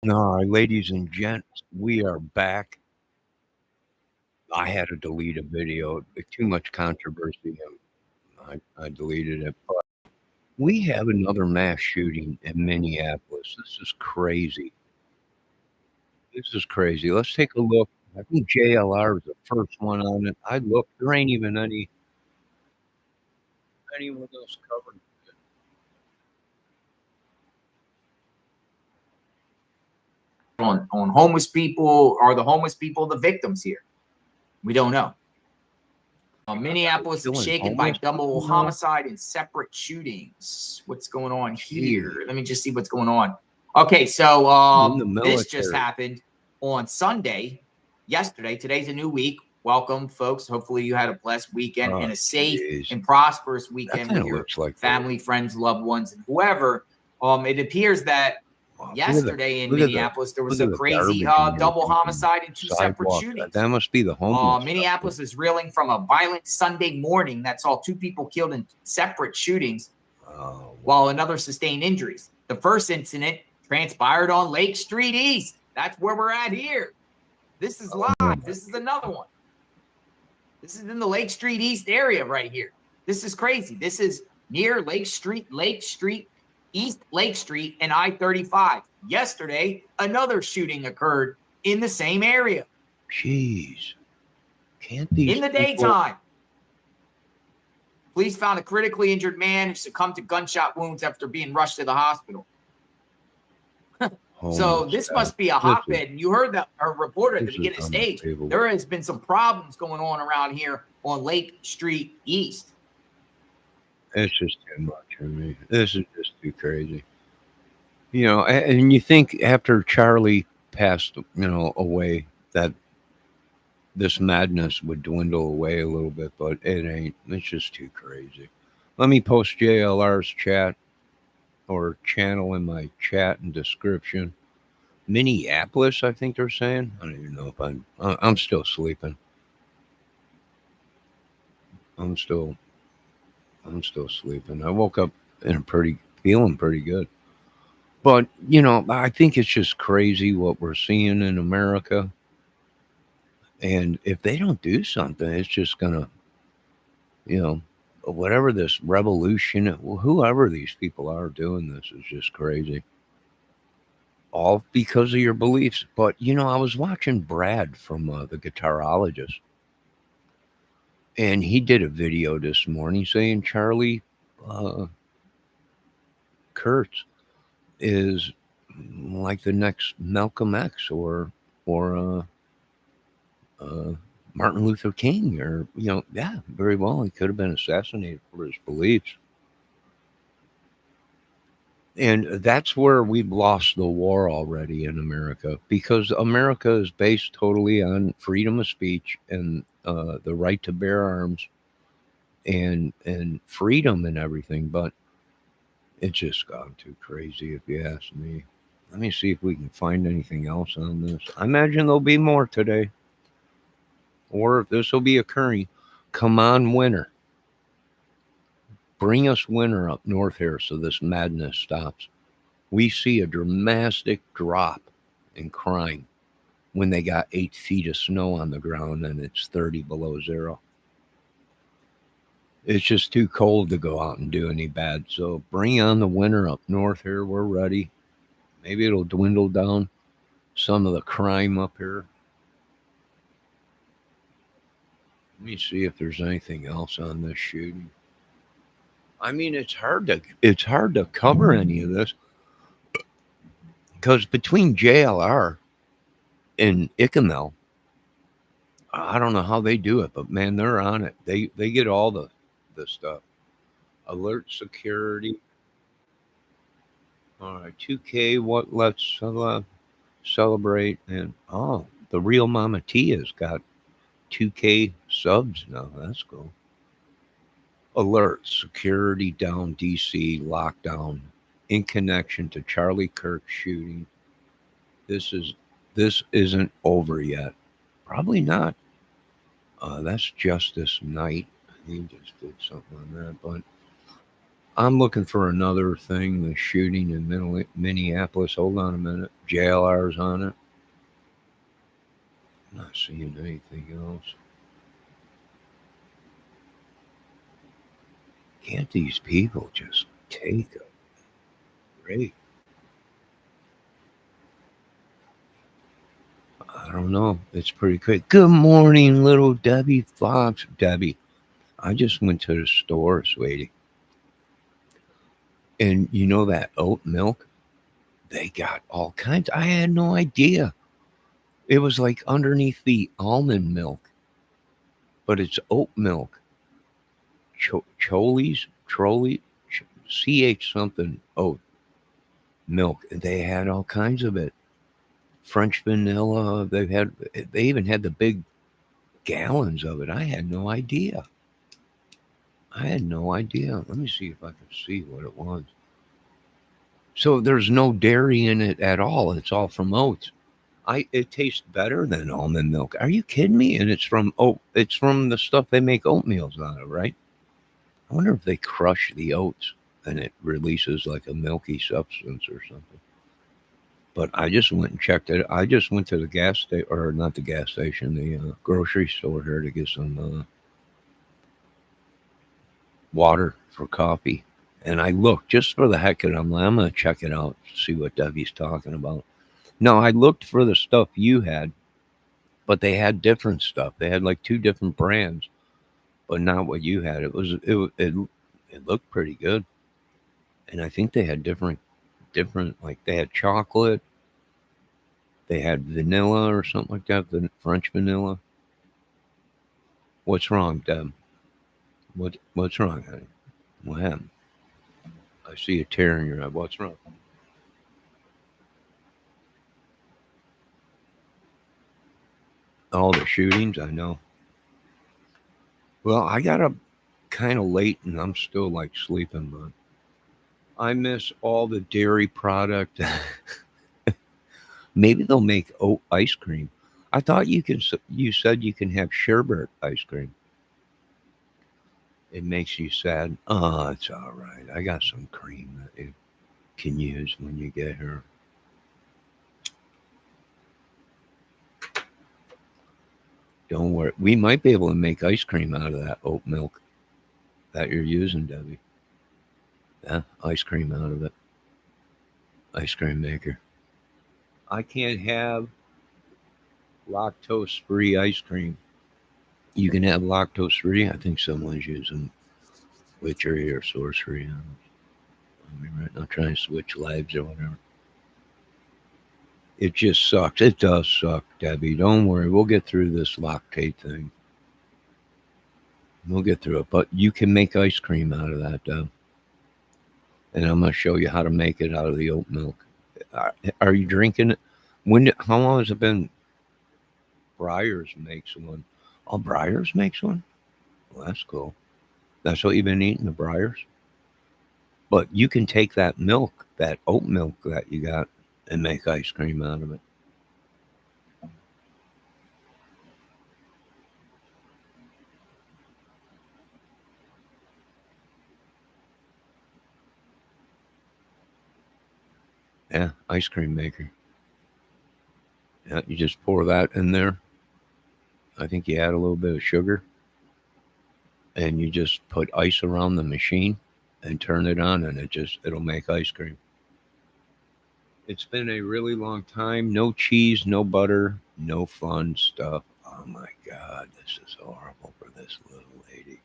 All right, ladies and gents, we are back. I had to delete a video. Too much controversy. And I deleted it. But we have another mass shooting in Minneapolis. This is crazy. This is crazy. Let's take a look. I think JLR is the first one on it. I looked. There ain't even anyone else covered. On homeless people. Are the homeless people the victims here? We don't know. Minneapolis is shaken by double homicide and separate shootings. What's going on here? Let me just see what's going on. Okay, so this just happened on Sunday, yesterday. Today's a new week. Welcome, folks. Hopefully you had a blessed weekend and a safe and prosperous weekend with your family, friends, loved ones, and whoever. It appears that yesterday in Minneapolis, there was a crazy double homicide and 2 separate shootings. That must be the homeless. Minneapolis is reeling from a violent Sunday morning that saw 2 people killed in separate shootings, while another sustained injuries. The first incident transpired on Lake Street East. That's where we're at here. This is live. This is another one. This is in the Lake Street East area right here. This is crazy. This is near East Lake Street and I-35. Yesterday, another shooting occurred in the same area. Jeez. Can't these in the daytime. Police found a critically injured man who succumbed to gunshot wounds after being rushed to the hospital. So this must be a hotbed. And you heard that our reporter at the beginning of the stage. There has been some problems going on around here on Lake Street East. It's just too much. I mean, this is just too crazy. You know, and you think after Charlie passed, away, that this madness would dwindle away a little bit, but it ain't. It's just too crazy. Let me post JLR's chat or channel in my chat and description. Minneapolis, I think they're saying. I don't even know if I'm still sleeping. I'm still sleeping. I woke up feeling pretty good. But, I think it's just crazy what we're seeing in America. And if they don't do something, it's just going to, whatever this revolution, whoever these people are doing this is just crazy. All because of your beliefs. But, I was watching Brad from the Guitarologist. And he did a video this morning saying Charlie Kurtz is like the next Malcolm X or Martin Luther King, or very well, he could have been assassinated for his beliefs. And that's where we've lost the war already in America, because America is based totally on freedom of speech and the right to bear arms and freedom and everything. But it's just gone too crazy, if you ask me. Let me see if we can find anything else on this. I imagine there'll be more today, or if this will be occurring. Come on, winter. Bring us winter up north here so this madness stops. We see a dramatic drop in crime when they got 8 feet of snow on the ground and it's 30 below zero. It's just too cold to go out and do any bad. So bring on the winter up north here. We're ready. Maybe it'll dwindle down some of the crime up here. Let me see if there's anything else on this shooting. I mean, it's hard to cover any of this, because between JLR and Icamel, I don't know how they do it, but man, they're on it. They get all the stuff. Alert security. All right, 2K. What? Let's celebrate. And the real Mama T has got 2K subs now. That's cool. Alert, security down, DC, lockdown, in connection to Charlie Kirk shooting. This isn't over yet. Probably not. That's just this night. He just did something on that. But I'm looking for another thing. The shooting in Minneapolis. Hold on a minute. JLR's on it. I'm not seeing anything else. Can't these people just take a break? I don't know. It's pretty quick. Good morning, little Debbie Fox. Debbie, I just went to the store, sweetie. And you know that oat milk? They got all kinds. I had no idea. It was like underneath the almond milk, but it's oat milk. Choli's, Trolley, CH something oat milk. They had all kinds of it. French vanilla. They even had the big gallons of it. I had no idea. I had no idea. Let me see if I can see what it was. So there's no dairy in it at all. It's all from oats. It tastes better than almond milk. Are you kidding me? And it's from oat. It's from the stuff they make oatmeals out of, right? I wonder if they crush the oats and it releases like a milky substance or something. But I just went and checked it. I just went to the gas station, or not the gas station, the grocery store here to get some water for coffee. And I looked just for the heck of it. I'm going to check it out, see what Debbie's talking about. No, I looked for the stuff you had, but they had different stuff. They had like two different brands, but not what you had. It looked pretty good, and I think they had different like they had chocolate, they had vanilla or something like that, the French vanilla. What's wrong, Deb? What's wrong, honey? What happened? I see a tear in your eye. What's wrong? All the shootings, I know. Well, I got up kind of late and I'm still like sleeping, but I miss all the dairy product. Maybe they'll make oat ice cream. I thought you can. You said you can have sherbet ice cream. It makes you sad. Oh, it's all right. I got some cream that you can use when you get here. Don't worry. We might be able to make ice cream out of that oat milk that you're using, Debbie. Yeah, ice cream out of it. Ice cream maker. I can't have lactose free ice cream. You can have lactose free. I think someone's using witchery or sorcery. I mean, right now, trying to switch lives or whatever. It just sucks. It does suck, Debbie. Don't worry. We'll get through this lactate thing. We'll get through it. But you can make ice cream out of that, Deb. And I'm going to show you how to make it out of the oat milk. Are you drinking it? How long has it been? Briars makes one. Oh, Briars makes one? Well, that's cool. That's what you've been eating, the Briars? But you can take that milk, that oat milk that you got, and make ice cream out of it. Yeah, ice cream maker. Yeah, you just pour that in there. I think you add a little bit of sugar, and you just put ice around the machine and turn it on, and it'll make ice cream. It's been a really long time. No cheese, no butter, no fun stuff. Oh my God, this is horrible for this little lady.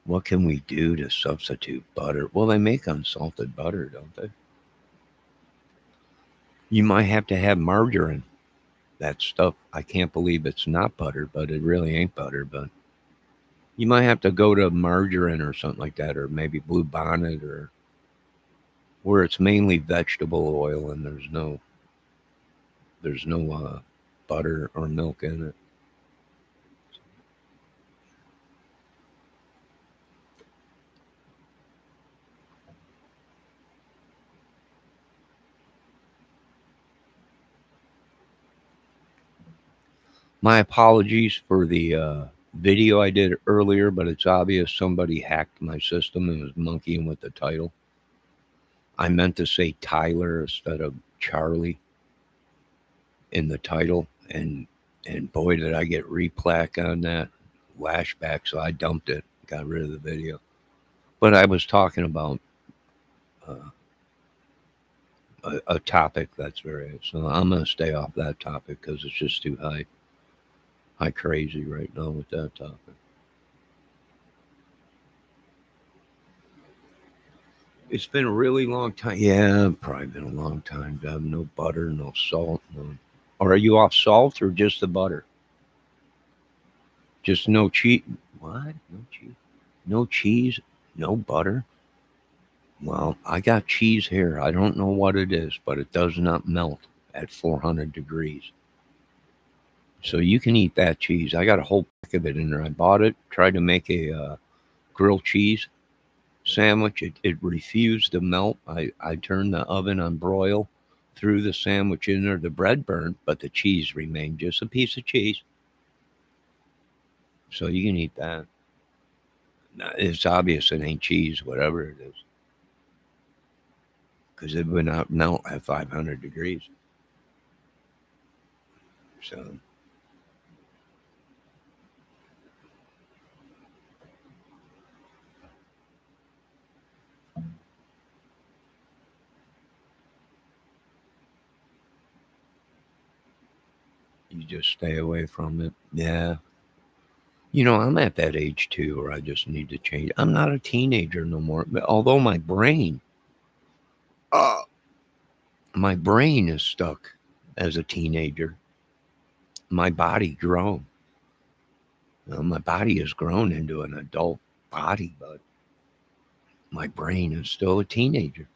What can we do to substitute butter? Well, they make unsalted butter, don't they? You might have to have margarine. That stuff, I can't believe it's not butter, but it really ain't butter. But you might have to go to margarine or something like that, or maybe Blue Bonnet, or where it's mainly vegetable oil and there's no butter or milk in it. My apologies for the video I did earlier, but it's obvious somebody hacked my system and was monkeying with the title. I meant to say Tyler instead of Charlie in the title, and boy did I get replac on that lashback, so I dumped it, got rid of the video. But I was talking about uh, a topic that's very, so I'm gonna stay off that topic because it's just too high crazy right now with that topic. It's been a really long time. Yeah, probably been a long time. No butter, no salt. No. Or are you off salt or just the butter? Just no cheese. What? No cheese? No cheese? No butter? Well, I got cheese here. I don't know what it is, but it does not melt at 400 degrees. So you can eat that cheese. I got a whole pack of it in there. I bought it, tried to make a grilled cheese sandwich. It refused to melt. I turned the oven on broil, threw the sandwich in there. The bread burnt, but the cheese remained just a piece of cheese. So you can eat that. It's obvious it ain't cheese, whatever it is, because it would not melt at 500 degrees. So you just stay away from it. Yeah. I'm at that age too where I just need to change. I'm not a teenager no more. But although uh, my brain is stuck as a teenager, my body grown. My body has grown into an adult body, but my brain is still a teenager.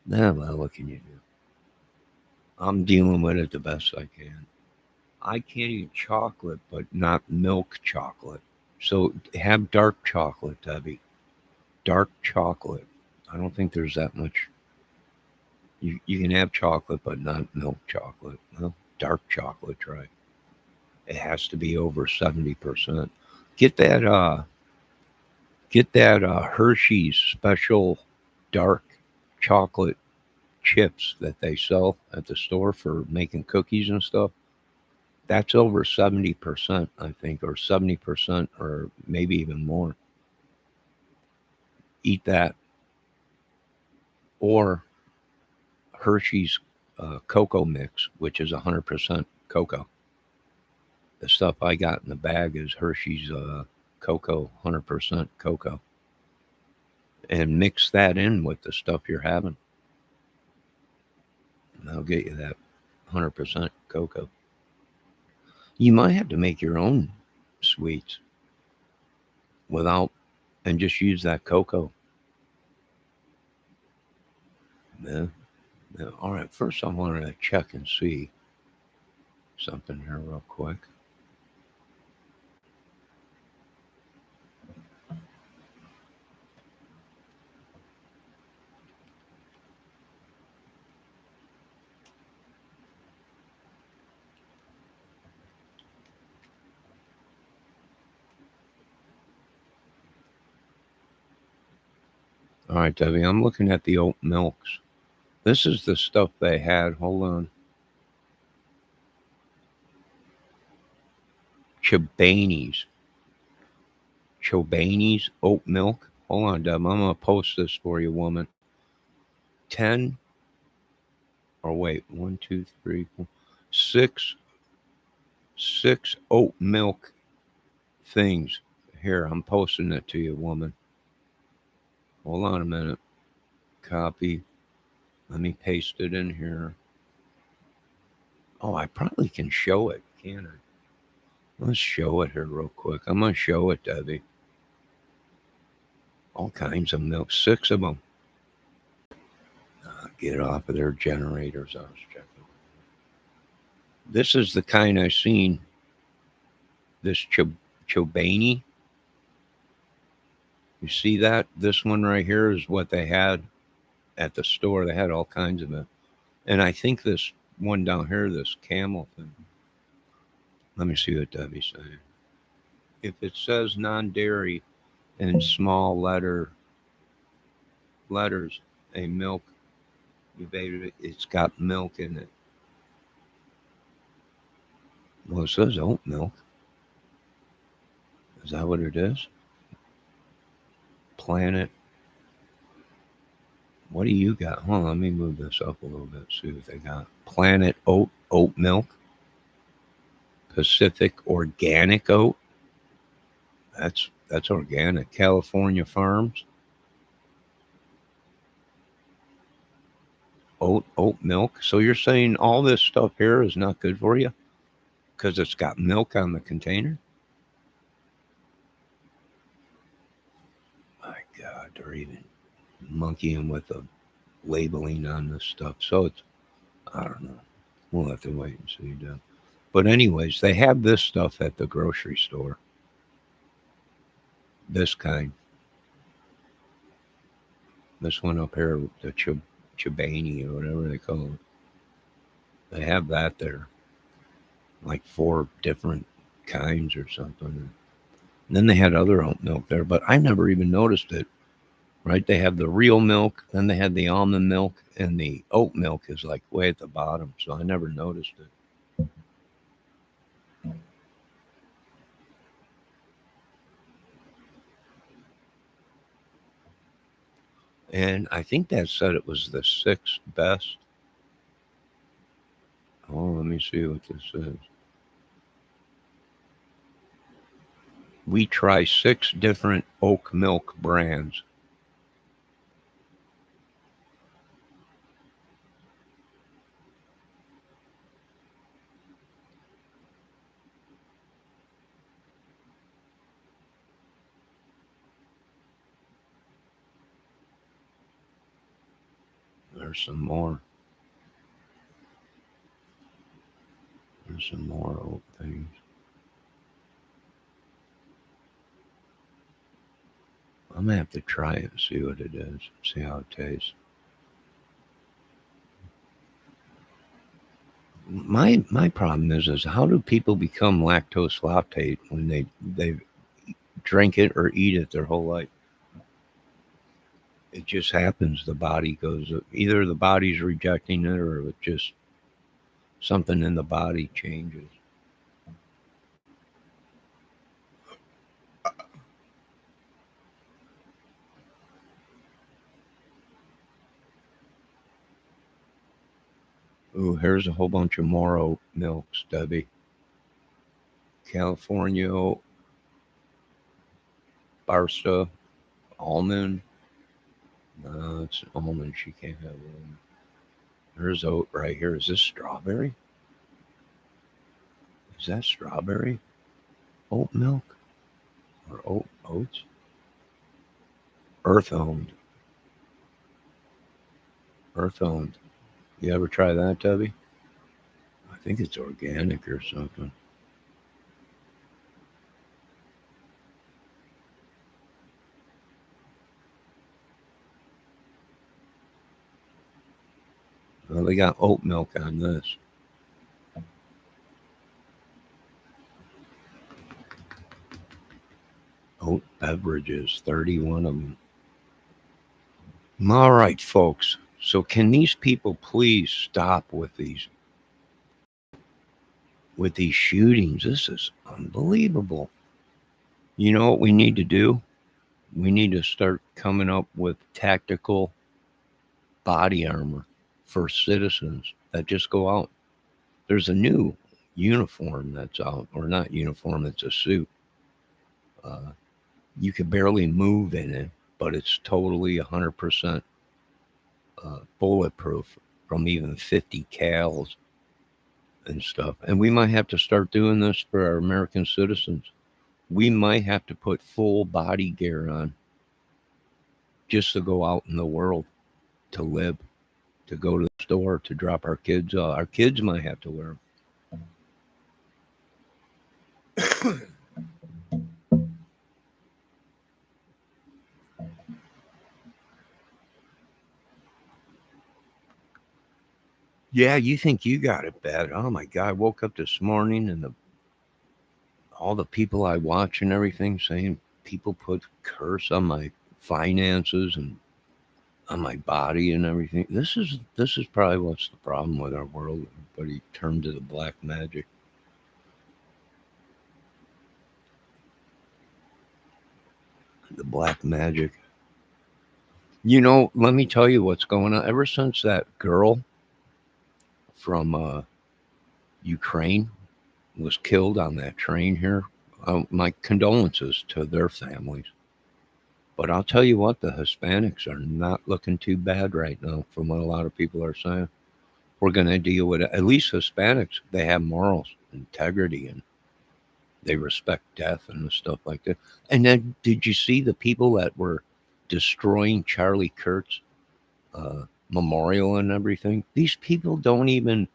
Nah, well, what can you do? I'm dealing with it the best I can. I can't eat chocolate, but not milk chocolate. So have dark chocolate, Debbie. Dark chocolate. I don't think there's that much. You can have chocolate, but not milk chocolate. No, dark chocolate, try. It has to be over 70%. Get that Hershey's special dark chocolate chips that they sell at the store for making cookies and stuff. That's over 70%, I think, or 70%, or maybe even more. Eat that. Or Hershey's cocoa mix, which is 100% cocoa. The stuff I got in the bag is Hershey's cocoa, 100% cocoa. And mix that in with the stuff you're having. And I'll get you that 100% cocoa. You might have to make your own sweets without, and just use that cocoa. Yeah. Yeah. All right. First, I wanted to check and see something here real quick. All right, Debbie, I'm looking at the oat milks. This is the stuff they had. Hold on. Chobani's. Chobani's oat milk. Hold on, Deb. I'm going to post this for you, woman. 10, or wait, 1, 2, 3, 4, 6 oat milk things. Here, I'm posting it to you, woman. Hold on a minute. Copy. Let me paste it in here. Oh, I probably can show it, can I? Let's show it here real quick. I'm going to show it, Debbie. All kinds of milk, 6 of them. Get off of their generators. I was checking. This is the kind I seen. This Chobani. You see that? This one right here is what they had at the store. They had all kinds of it. And I think this one down here, this camel thing. Let me see what Debbie's saying. if it says non-dairy in small letters, a milk, it's got milk in it. Well, it says oat milk. Is that what it is? Planet. What do you got? Hold on, let me move this up a little bit. See what they got. Planet oat milk. Pacific organic oat. That's organic. California Farms. Oat milk. So you're saying all this stuff here is not good for you because it's got milk on the container? My God, they're even monkeying with the labeling on this stuff. So it's, I don't know. We'll have to wait and see. But anyways, they have this stuff at the grocery store. This kind. This one up here, the Chibani or whatever they call it. They have that there. Like 4 different kinds or something. And then they had other oat milk there, but I never even noticed it. Right? They have the real milk, then they had the almond milk, and the oat milk is like way at the bottom. So I never noticed it. And I think that said it was the 6th best. Oh, let me see what this is. We try 6 different oat milk brands. There's some more. There's some more oat things. I'm gonna have to try it and see what it is. See how it tastes. My problem is how do people become lactose lactate when they drink it or eat it their whole life? It just happens. The body goes, either the body's rejecting it or it just something in the body changes. Ooh, here's a whole bunch of more oat milks, Debbie. California, Barsta, almond. No, it's almond. She can't have one. There's oat right here. Is this strawberry? Is that strawberry? Oat milk? Or oats? Earth owned. Earth owned. You ever try that, Debbie? I think it's organic or something. Well, they got oat milk on this. Oat beverages, 31 of them. All right, folks. So can these people please stop with these shootings? This is unbelievable. You know what we need to do? We need to start coming up with tactical body armor for citizens that just go out. There's a new uniform that's out, or not uniform, it's a suit. Uh, you can barely move in it, but it's totally 100% bulletproof from even 50 cals and stuff. And we might have to start doing this for our American citizens. We might have to put full body gear on just to go out in the world, to live, to go to the store, to drop our kids off. Our kids might have to wear them. Yeah, you think you got it bad. Oh my God. I woke up this morning and all the people I watch and everything saying people put curse on my finances and on my body and everything. This is probably what's the problem with our world. Everybody turned to the black magic. The black magic. Let me tell you what's going on. Ever since that girl from Ukraine was killed on that train here, my condolences to their families. But I'll tell you what, the Hispanics are not looking too bad right now, from what a lot of people are saying. We're going to deal with it. At least Hispanics, they have morals, integrity, and they respect death and stuff like that. And then, did you see the people that were destroying Charlie Kirk's memorial and everything? These people don't even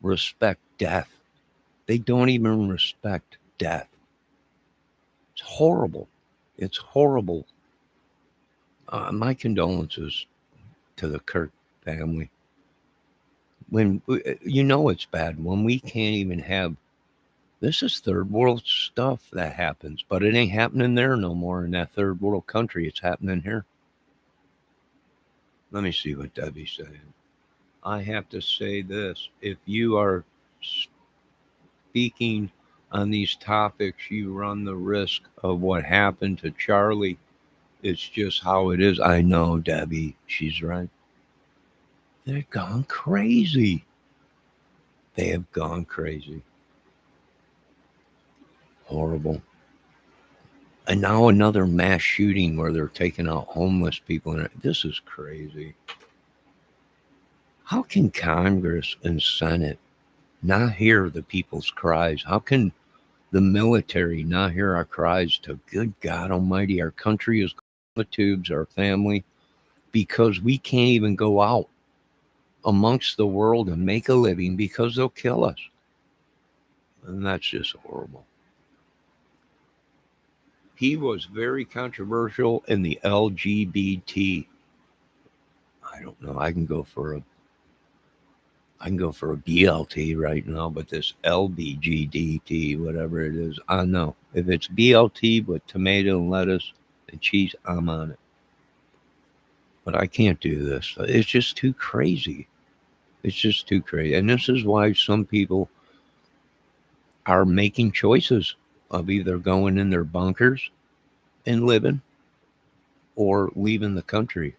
respect death. They don't even respect death. It's horrible. It's horrible. My condolences to the Kirk family. When it's bad when we can't even have. This is third world stuff that happens, but it ain't happening there no more in that third world country. It's happening here. Let me see what Debbie's saying. I have to say this: if you are speaking on these topics, you run the risk of what happened to Charlie. It's just how it is. I know, Debbie. She's right. They've gone crazy. They have gone crazy. Horrible. And now another mass shooting where they're taking out homeless people. And this is crazy. How can Congress and Senate not hear the people's cries? How can the military not hear our cries to good God Almighty? Our country is the tubes, our family, because we can't even go out amongst the world and make a living because they'll kill us. And that's just horrible. He was very controversial in the LGBT. I don't know. I can go for a BLT right now, but this LBGDT, whatever it is, I know. If it's BLT with tomato and lettuce and cheese, I'm on it. But I can't do this. It's just too crazy. It's just too crazy. And this is why some people are making choices of either going in their bunkers and living or leaving the country.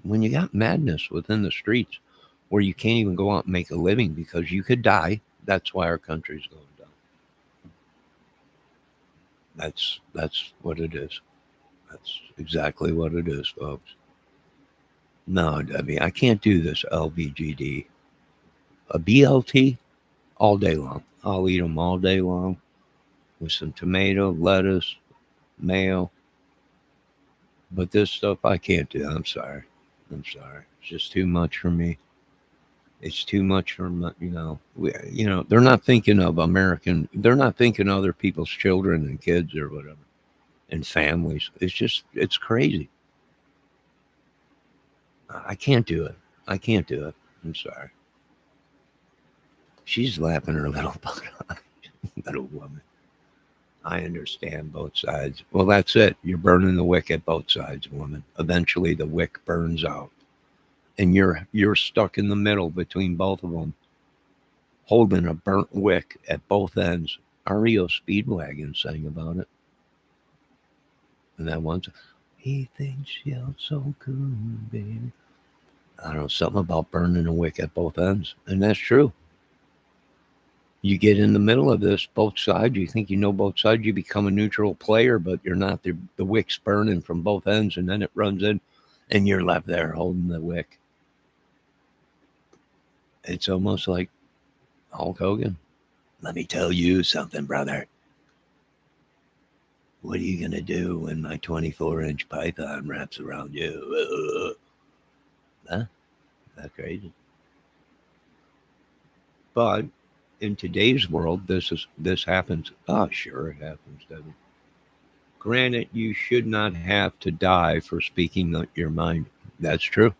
When you got madness within the streets where you can't even go out and make a living because you could die, that's why our country's going down. That's what it is. That's exactly what it is, folks. No, Debbie, I can't do this LVGD. A BLT all day long. I'll eat them all day long with some tomato, lettuce, mayo. But this stuff I can't do. I'm sorry. It's just too much for me. It's too much for they're not thinking of American. They're not thinking of other people's children and kids or whatever and families. It's crazy. I can't do it. I can't do it. I'm sorry. She's laughing her little butt off. Little woman. I understand both sides. Well, that's it. You're burning the wick at both sides, woman. Eventually, the wick burns out, and you're stuck in the middle between both of them, holding a burnt wick at both ends. REO Speedwagon sang about it, and that one, he thinks you're so cool, baby. I don't know, something about burning a wick at both ends, and that's true. You get in the middle of this, both sides. You think you know both sides. You become a neutral player, but you're not. The wick's burning from both ends, and then it runs in, and you're left there holding the wick. It's almost like Hulk Hogan. Let me tell you something, brother. What are you going to do when my 24-inch python wraps around you? Huh? That's crazy. But in today's world, this happens. Oh, sure, it happens, doesn't it? Granted, you should not have to die for speaking your mind. That's true.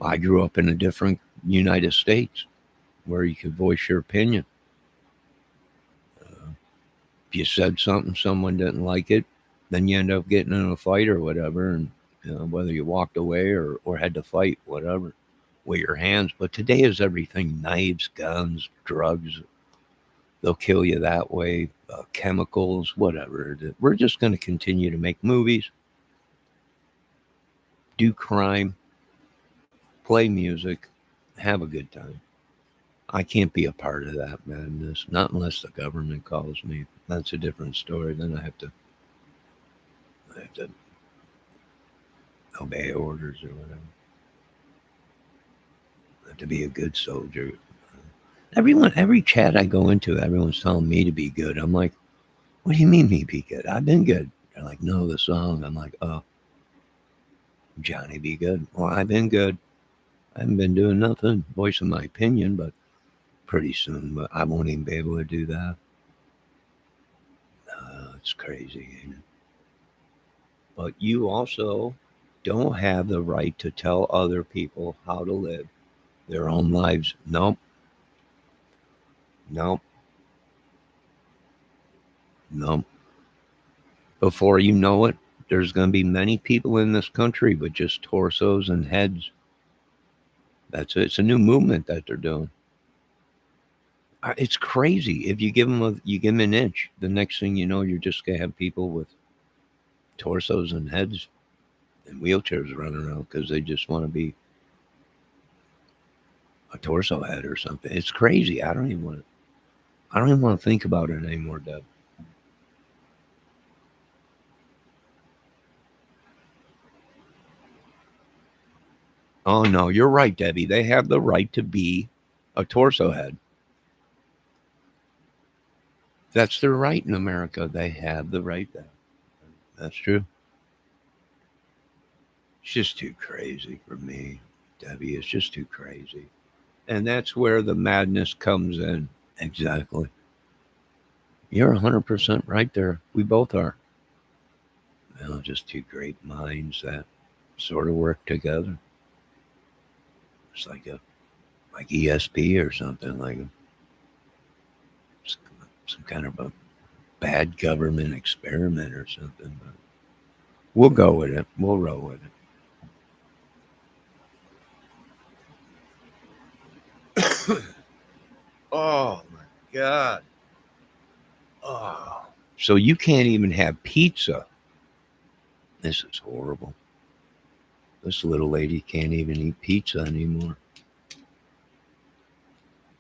I grew up in a different United States where you could voice your opinion. If you said something, someone didn't like it, then you end up getting in a fight or whatever, and whether you walked away or had to fight, whatever, with your hands. But today is everything: knives, guns, drugs. They'll kill you that way, chemicals, whatever. We're just going to continue to make movies, do crime, play music, have a good time. I can't be a part of that madness, not unless the government calls me. That's a different story. Then I have to obey orders or whatever. I have to be a good soldier. Everyone, every chat I go into, everyone's telling me to be good. I'm like, what do you mean me be good? I've been good. They're like, no, the song. I'm like, oh, Johnny be good. Well, I've been good. I haven't been doing nothing, voicing my opinion, but pretty soon, but I won't even be able to do that. It's crazy, ain't it? But you also don't have the right to tell other people how to live their own lives. Nope, nope, nope. Before you know it, there's going to be many people in this country with just torsos and heads. That's it. It's a new movement that they're doing. It's crazy. If you give them an inch, the next thing you know, you're just gonna have people with torsos and heads and wheelchairs running around because they just want to be a torso head or something. It's crazy. I don't even want to think about it anymore, Deb. Oh no, you're right, Debbie. They have the right to be a torso head. That's their right in America. They have the right there. That's true. It's just too crazy for me, Debbie. It's just too crazy. And that's where the madness comes in. Exactly. You're 100% right there. We both are. Just two great minds that sort of work together. It's like ESP or something, like some kind of a bad government experiment or something. But we'll go with it. We'll roll with it. Oh my God. Oh. So you can't even have pizza. This is horrible. This little lady can't even eat pizza anymore.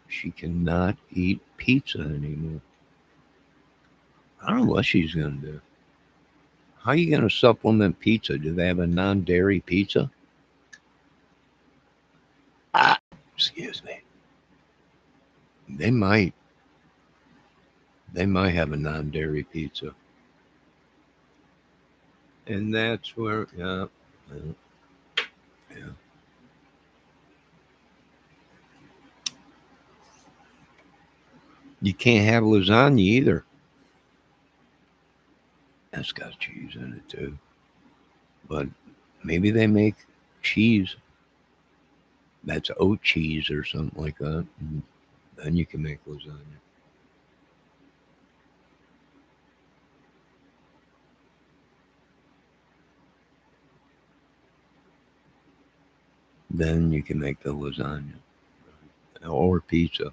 She cannot eat pizza anymore. I don't know what she's going to do. How are you going to supplement pizza? Do they have a non dairy pizza? Ah, excuse me. They might. They might have a non dairy pizza. And that's where, yeah, yeah. You can't have lasagna either. That's got cheese in it too. But maybe they make cheese that's oat cheese or something like that. And then you can make lasagna. Then you can make the lasagna or pizza.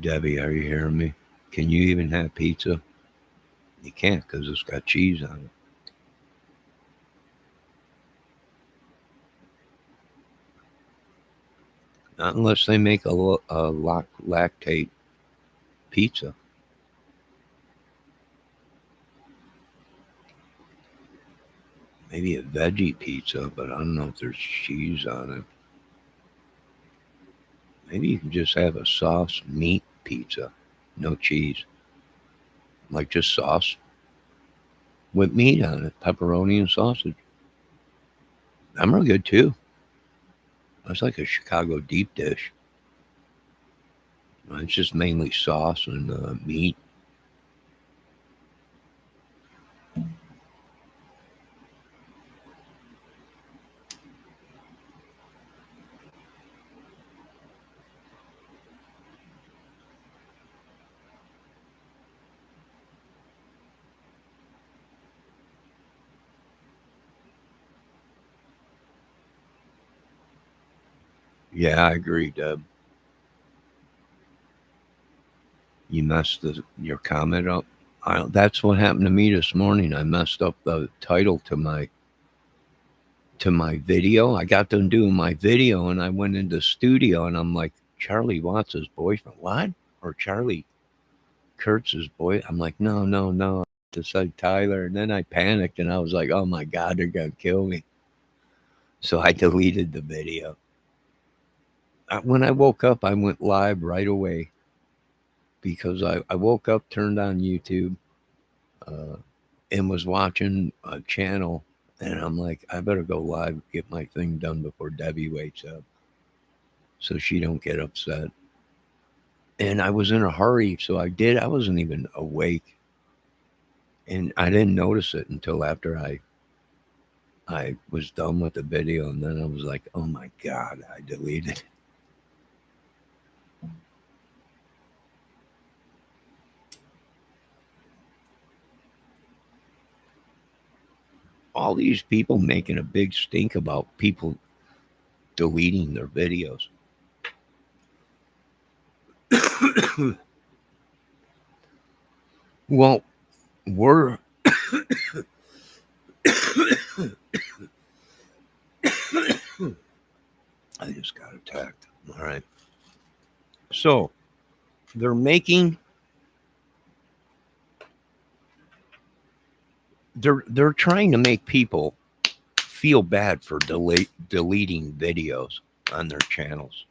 Debbie, are you hearing me? Can you even have pizza? You can't because it's got cheese on it. Not unless they make a lactate pizza. Maybe a veggie pizza, but I don't know if there's cheese on it. Maybe you can just have a sauce meat pizza, no cheese, like just sauce with meat on it, pepperoni and sausage. Them are good too. That's like a Chicago deep dish. It's just mainly sauce and meat. Yeah, I agree, Deb. You messed your comment up. That's what happened to me this morning. I messed up the title to my video. I got done doing my video and I went into studio and I'm like, Charlie Watts' boyfriend. What? Or Charlie Kurtz's boy? I'm like, no, no, no. To say Tyler. And then I panicked and I was like, oh my God, they're going to kill me. So I deleted the video. When I woke up, I went live right away because I woke up, turned on YouTube, uh, and was watching a channel. And I'm like, I better go live, get my thing done before Debbie wakes up so she don't get upset. And I was in a hurry, so I did. I wasn't even awake. And I didn't notice it until after I was done with the video. And then I was like, oh my God, I deleted it. All these people making a big stink about people deleting their videos. Well, we're I just got attacked. All right. So they're making they're trying to make people feel bad for deleting videos on their channels.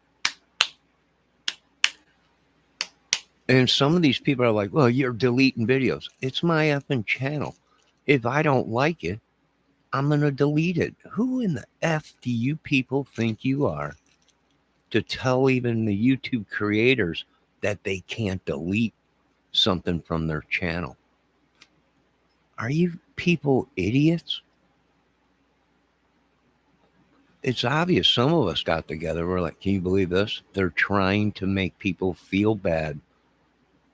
And some of these people are like, well, you're deleting videos. It's my effing channel. If I don't like it, I'm going to delete it. Who in the F do you people think you are to tell even the YouTube creators that they can't delete something from their channel? Are you people idiots? It's obvious some of us got together. We're like, can you believe this? They're trying to make people feel bad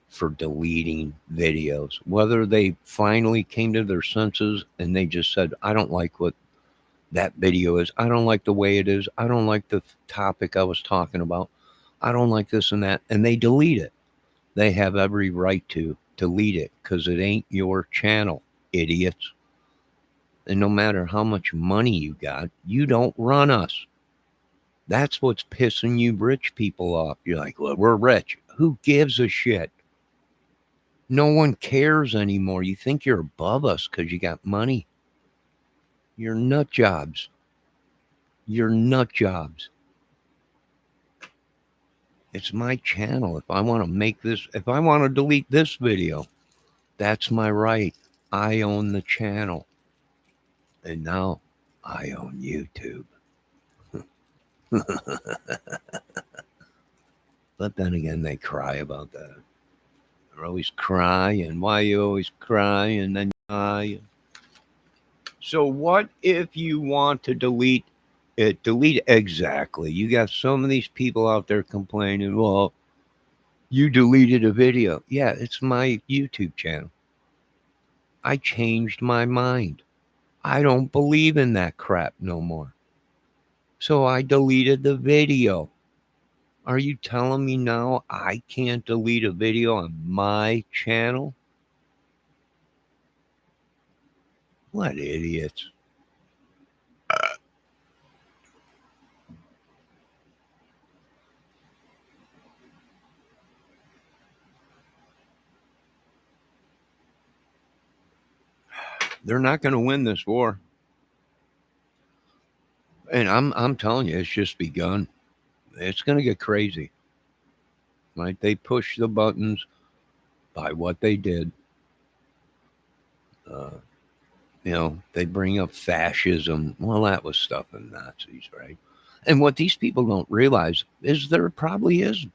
for deleting videos. Whether they finally came to their senses and they just said, I don't like what that video is. I don't like the way it is. I don't like the topic I was talking about. I don't like this and that. And they delete it. They have every right to delete it because it ain't your channel, idiots. And no matter how much money you got, you don't run us. That's what's pissing you rich people off. You're like, well, we're rich. Who gives a shit? No one cares anymore. You think you're above us because you got money. You're nut jobs. You're nut jobs. It's my channel. If I want to make this, if I want to delete this video, that's my right. I own the channel. And now I own YouTube. But then again, they cry about that. They're always crying. Why you always cry and then you cry? So what if you want to delete it? Delete exactly. You got some of these people out there complaining, well, you deleted a video. Yeah, it's my YouTube channel. I changed my mind. I don't believe in that crap no more. So I deleted the video. Are you telling me now I can't delete a video on my channel? What idiots. They're not going to win this war. And I'm telling you, it's just begun. It's going to get crazy. Right? They push the buttons by what they did. Uh, they bring up fascism. Well, that was stuff in Nazis, right? And what these people don't realize is there probably is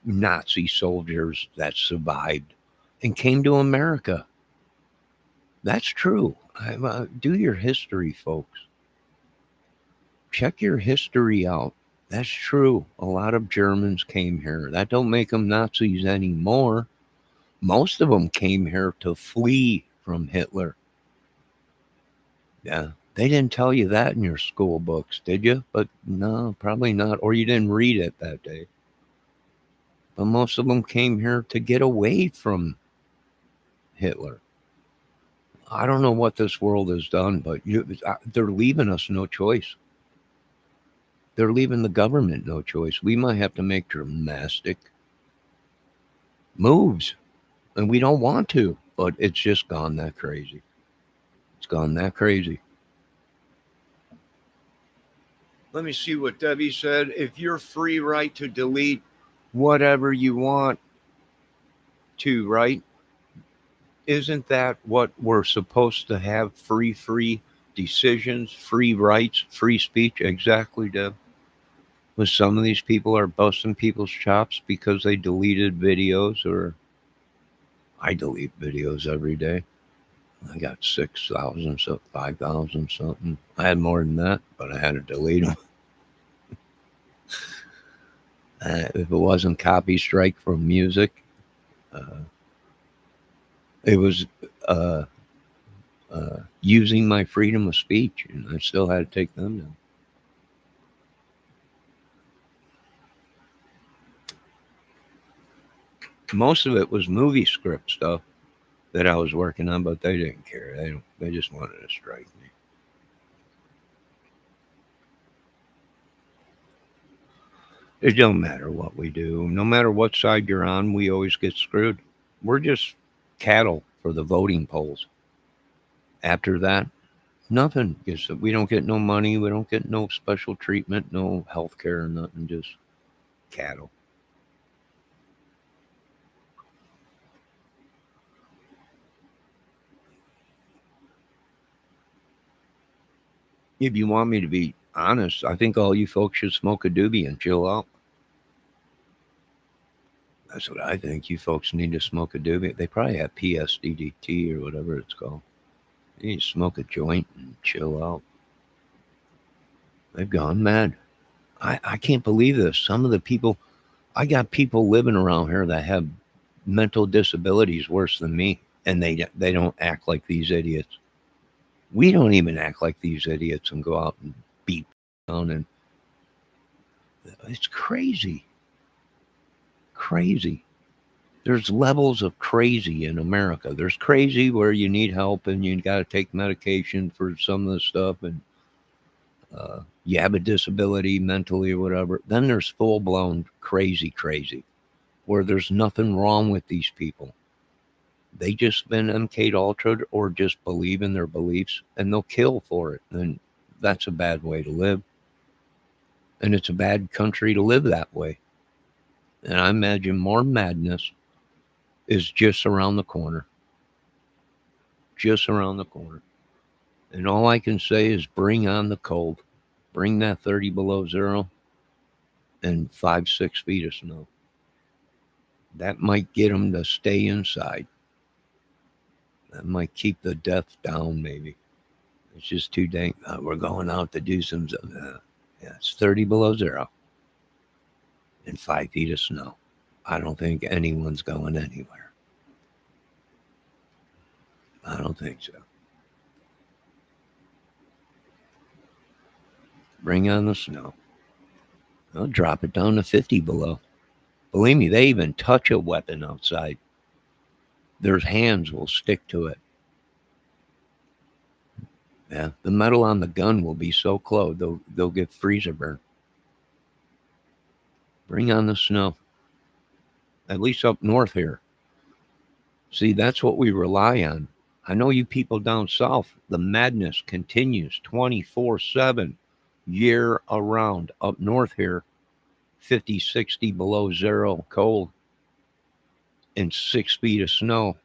Nazi soldiers that survived and came to America. That's true. Do your history, folks. Check your history out. That's true. A lot of Germans came here. That don't make them Nazis anymore. Most of them came here to flee from Hitler. Yeah, They didn't tell you that in your school books, did you? But no, probably not. Or you didn't read it that day. But most of them came here to get away from Hitler. I don't know what this world has done, but they're leaving us no choice. They're leaving the government no choice. We might have to make drastic moves, and we don't want to, but it's just gone that crazy. It's gone that crazy. Let me see what Debbie said. If you're free right to delete whatever you want to, right? Isn't that what we're supposed to have? Free decisions, free rights, free speech? Exactly, Deb. But some of these people are busting people's chops because they deleted videos, or I delete videos every day. I got 6,000, so 5,000 something. I had more than that, but I had to delete them. If it wasn't copy strike from music, uh, it was uh, using my freedom of speech, and I still had to take them down. Most of it was movie script stuff that I was working on, but they didn't care. They just wanted to strike me. It don't matter what we do. No matter what side you're on, we always get screwed. We're just cattle for the voting polls. After that, nothing. We don't get no money. We don't get no special treatment, no health care, nothing. Just cattle. If you want me to be honest, I think all you folks should smoke a doobie and chill out. That's what I think. You folks need to smoke a doobie. They probably have PSDDT or whatever it's called. You need to smoke a joint and chill out. They've gone mad. I can't believe this. Some of the people, I got people living around here that have mental disabilities worse than me, and they don't act like these idiots. We don't even act like these idiots and go out and beat down, and it's crazy. Crazy. There's levels of crazy in America. There's crazy where you need help and you got to take medication for some of the stuff, and you have a disability mentally or whatever. Then there's full blown crazy, where there's nothing wrong with these people. They just been MK'd, altered, or just believe in their beliefs, and they'll kill for it. And that's a bad way to live. And it's a bad country to live that way. And I imagine more madness is just around the corner. Just around the corner. And all I can say is bring on the cold. Bring that 30 below zero and 5, 6 feet of snow. That might get them to stay inside. That might keep the death down, maybe. It's just too dang. We're going out to do some. Yeah, it's 30 below zero and 5 feet of snow. I don't think anyone's going anywhere. I don't think so. Bring on the snow. I'll drop it down to 50 below. Believe me, they even touch a weapon outside. Their hands will stick to it. Yeah, the metal on the gun will be so close, they'll get freezer burn. Bring on the snow. At least up north here. See, that's what we rely on. I know you people down south, the madness continues 24/7, year around. Up north here, 50, 60 below zero, cold, and 6 feet of snow.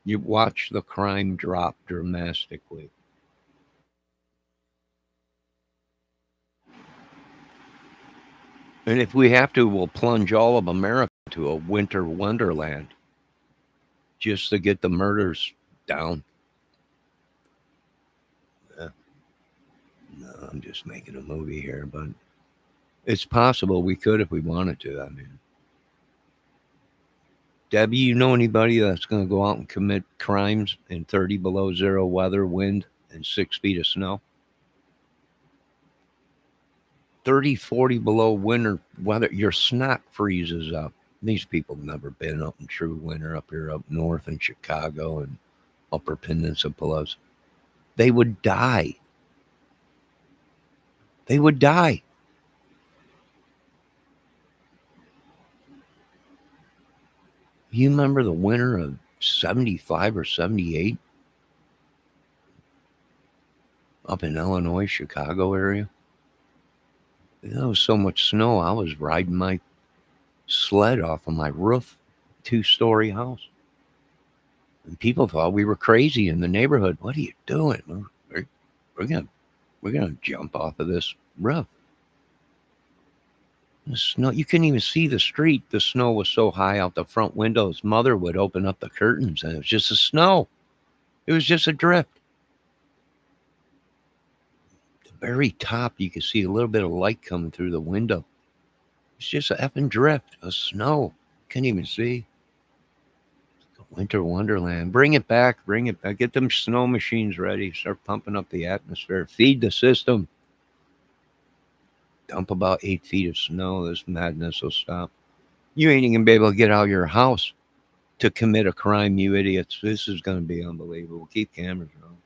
You watch the crime drop dramatically. And if we have to, we'll plunge all of America to a winter wonderland just to get the murders down. No, I'm just making a movie here, but it's possible we could if we wanted to. I mean, Debbie, you know anybody that's going to go out and commit crimes in 30 below zero weather, wind, and 6 feet of snow. 30, 40 below winter weather. Your snot freezes up. These people never been up in true winter up here, up north in Chicago and upper peninsulas. They would die. They would die. You remember the winter of 75 or 78 up in Illinois, Chicago area? There was so much snow, I was riding my sled off of my roof, 2-story house. And people thought we were crazy in the neighborhood. What are you doing? We're gonna we're gonna jump off of this roof. The snow, you couldn't even see the street. The snow was so high out the front windows. Mother would open up the curtains and it was just a snow. It was just a drift. The very top, you could see a little bit of light coming through the window. It's just an effing drift of snow. Can't even see. Winter wonderland. Bring it back. Bring it back. Get them snow machines ready. Start pumping up the atmosphere. Feed the system. Dump about 8 feet of snow. This madness will stop. You ain't even gonna be able to get out of your house to commit a crime, you idiots. This is going to be unbelievable. Keep cameras on.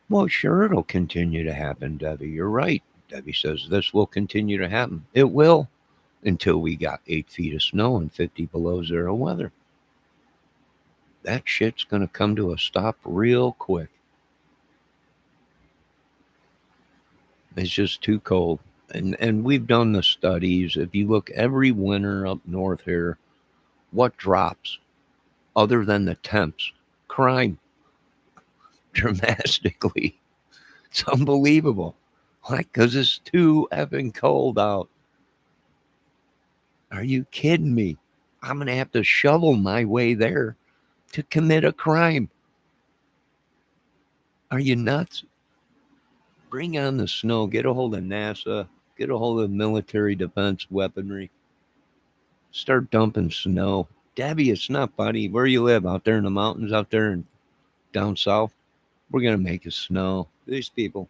Well, sure, it'll continue to happen, Debbie. You're right. Debbie says this will continue to happen. It will until we got 8 feet of snow and 50 below zero weather. That shit's going to come to a stop real quick. It's just too cold. And we've done the studies. If you look every winter up north here, what drops other than the temps? Crime. Dramatically. It's unbelievable. Why? Because it's too effing cold out. Are you kidding me? I'm going to have to shovel my way there to commit a crime. Are you nuts? Bring on the snow. Get a hold of NASA. Get a hold of military defense weaponry. Start dumping snow. Debbie, it's not funny. Where you live? Out there in the mountains, out there and down south? We're going to make it snow. These people,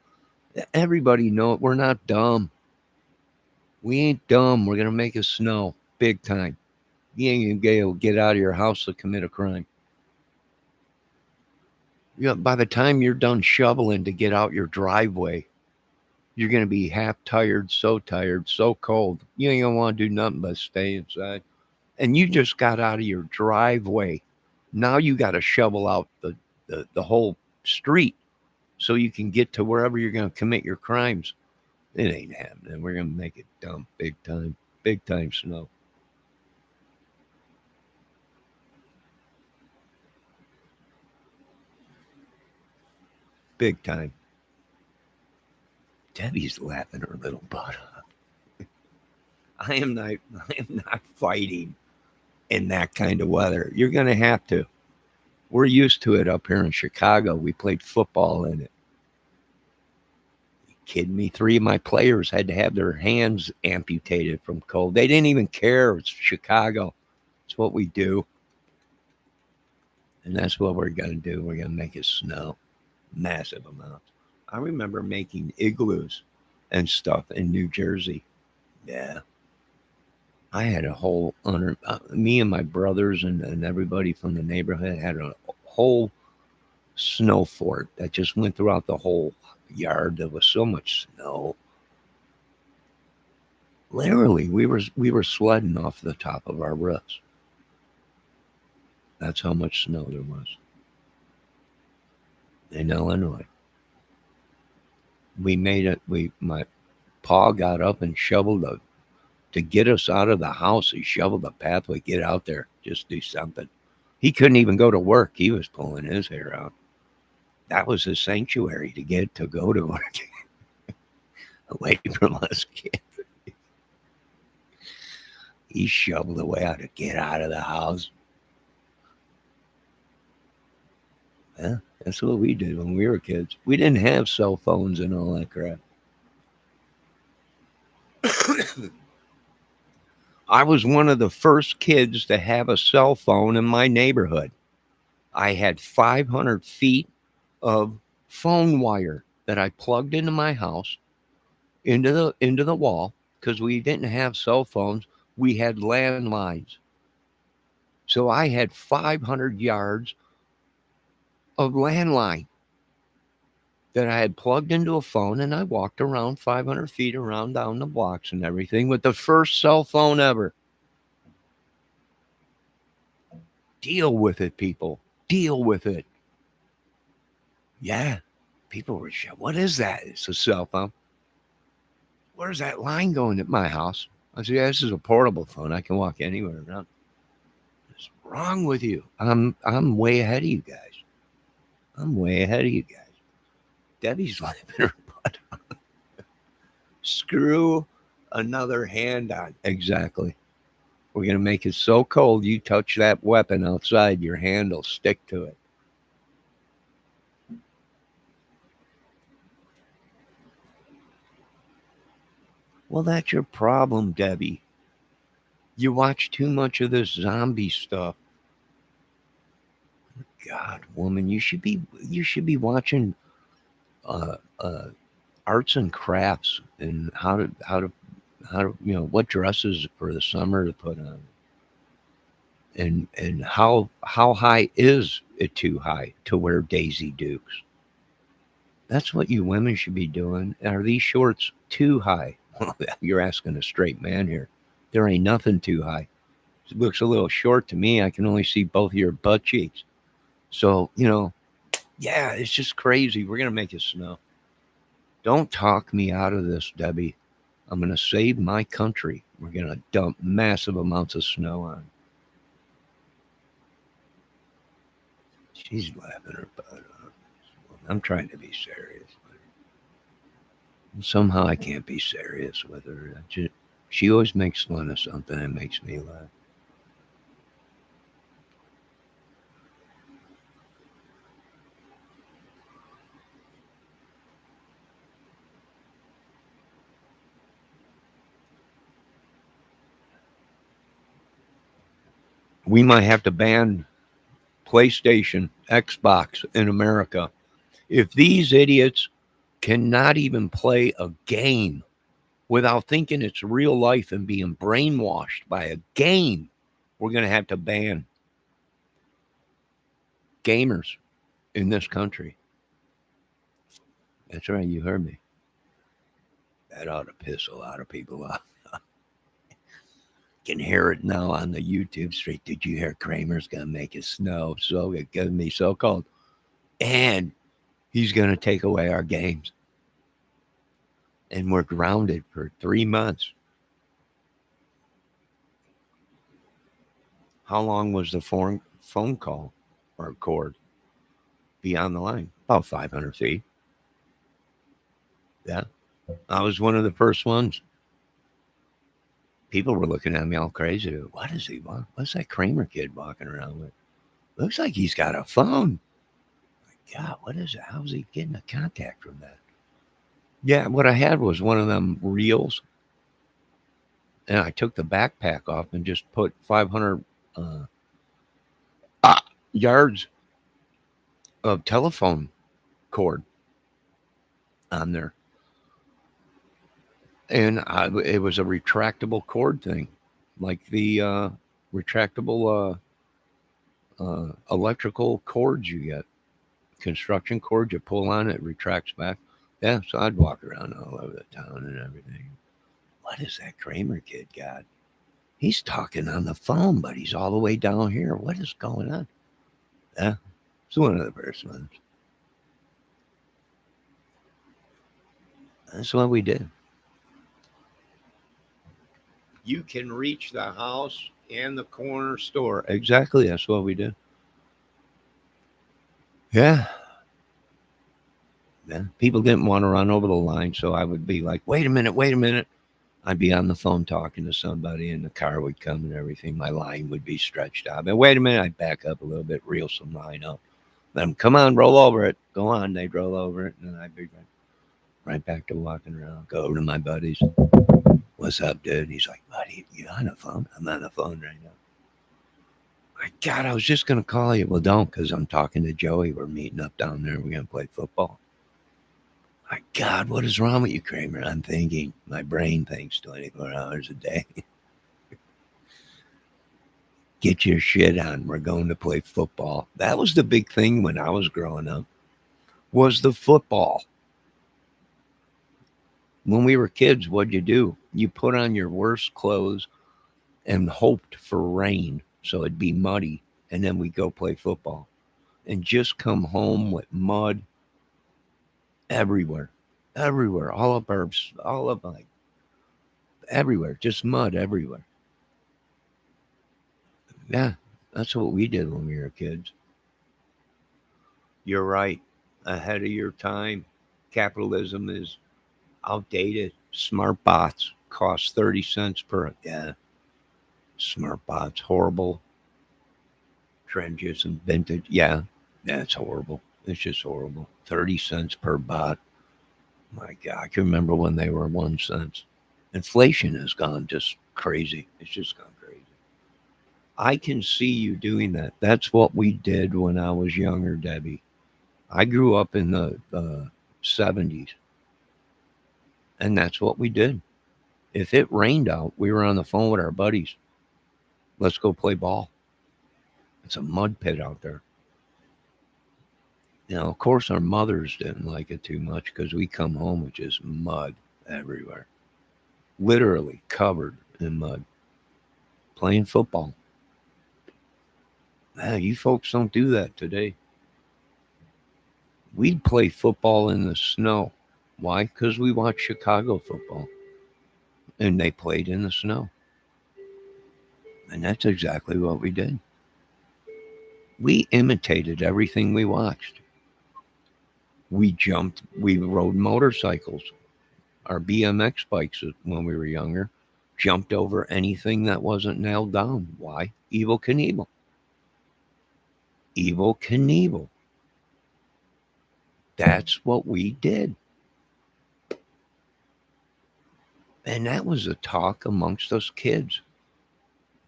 everybody know it. We're not dumb. We ain't dumb. We're going to make it snow big time. You ain't going to be able to get out of your house to commit a crime. By the time you're done shoveling to get out your driveway, you're going to be half tired, so cold. You ain't going to want to do nothing but stay inside. And you just got out of your driveway. Now you got to shovel out the whole street so you can get to wherever you're going to commit your crimes. It ain't happening. We're going to make it dump big time snow. Big time. Debbie's laughing her little butt off. I am not fighting in that kind of weather. You're going to have to. We're used to it up here in Chicago. We played football in it. You kidding me? 3 of my players had to have their hands amputated from cold. They didn't even care. It's Chicago. It's what we do. And that's what we're going to do. We're going to make it snow. Massive amounts. I remember making igloos and stuff in New Jersey. Yeah. I had a whole me and my brothers and everybody from the neighborhood had a whole snow fort that just went throughout the whole yard. There was so much snow. Literally, we were sledding off the top of our roofs. That's how much snow there was in Illinois. We made it. My pa got up and shoveled to get us out of the house. He shoveled the pathway. Get out there. Just do something. He couldn't even go to work. He was pulling his hair out. That was his sanctuary to go to work. Away from us kids. He shoveled away how to get out of the house. Yeah, that's what we did when we were kids. We didn't have cell phones and all that crap. I was one of the first kids to have a cell phone in my neighborhood. I had 500 feet of phone wire that I plugged into my house, into the wall, because we didn't have cell phones. We had landlines. So I had 500 yards of landline that I had plugged into a phone, and I walked around 500 feet around down the blocks and everything with the first cell phone ever. Deal with it, people. Deal with it. Yeah. People were, what is that? It's a cell phone. Where's that line going at my house? I said, yeah, this is a portable phone. I can walk anywhere around. What's wrong with you? I'm way ahead of you guys. I'm way ahead of you guys. Debbie's living her butt on. Screw another hand on. Exactly. We're going to make it so cold you touch that weapon outside, your hand will stick to it. Well, that's your problem, Debbie. You watch too much of this zombie stuff. God, woman, you should be watching uh, uh, arts and crafts and how to what dresses for the summer to put on, and how high is it too high to wear Daisy Dukes? That's what you women should be doing. Are these shorts too high? Well, you're asking a straight man here. There ain't nothing too high. It looks a little short to me. I can only see both of your butt cheeks. So, yeah, it's just crazy. We're going to make it snow. Don't talk me out of this, Debbie. I'm going to save my country. We're going to dump massive amounts of snow on. She's laughing her butt off. I'm trying to be serious. And somehow I can't be serious with her. She always makes fun of something that makes me laugh. We might have to ban PlayStation, Xbox in America. If these idiots cannot even play a game without thinking it's real life and being brainwashed by a game, we're going to have to ban gamers in this country. That's right, you heard me. That ought to piss a lot of people off. Can hear it now on the YouTube street. Did you hear Kramer's going to make it snow? So it's going to be so cold. And he's going to take away our games. And we're grounded for 3 months. How long was the phone call or cord beyond the line? About 500 feet. Yeah. I was one of the first ones. People were looking at me all crazy. What is he? What's that Kramer kid walking around with? Looks like he's got a phone. God, what is it? How's he getting a contact from that? Yeah, what I had was one of them reels, and I took the backpack off and just put 500 yards of telephone cord on there. And it was a retractable cord thing, like the retractable electrical cords you get, construction cord. You pull on it, retracts back. Yeah, so I'd walk around all over the town and everything. What is that Kramer kid got? He's talking on the phone, but he's all the way down here. What is going on? Yeah, it's one of the first ones. That's what we did. You can reach the house and the corner store. Exactly. That's what we did. Yeah. Then people didn't want to run over the line. So I would be like, wait a minute, wait a minute. I'd be on the phone talking to somebody and the car would come and everything. My line would be stretched out. But wait a minute. I'd back up a little bit, reel some line up. Let them come on, roll over it. Go on. They'd roll over it. And then I'd be right back to walking around. Go over to my buddies. What's up, dude? He's like, buddy, you on the phone? I'm on the phone right now. My God, I was just going to call you. Well, don't, because I'm talking to Joey. We're meeting up down there. We're going to play football. My God, what is wrong with you, Kramer? I'm thinking. My brain thinks 24 hours a day. Get your shit on. We're going to play football. That was the big thing when I was growing up, was the football. When we were kids, what'd you do? You put on your worst clothes and hoped for rain so it'd be muddy, and then we'd go play football and just come home with mud everywhere, everywhere, all of like everywhere, just mud everywhere. Yeah, that's what we did when we were kids. You're right, ahead of your time. Capitalism is outdated. Smart bots cost 30 cents per. Yeah, smart bots, horrible. Trenches and vintage. Yeah, that's horrible. It's just horrible. 30 cents per bot. My God, I can remember when they were 1 cent. Inflation has gone just crazy. It's just gone crazy. I can see you doing that. That's what we did when I was younger, Debbie. I grew up in the 70s, and that's what we did. If it rained out, we were on the phone with our buddies. Let's go play ball. It's a mud pit out there. Of course, our mothers didn't like it too much because we come home with just mud everywhere, literally covered in mud, playing football. You folks don't do that today. We'd play football in the snow. Why? Because we watched Chicago football and they played in the snow. And that's exactly what we did. We imitated everything we watched. We jumped, we rode motorcycles, our BMX bikes when we were younger, jumped over anything that wasn't nailed down. Why? Evil Knievel. Evil Knievel. That's what we did. And that was the talk amongst us kids.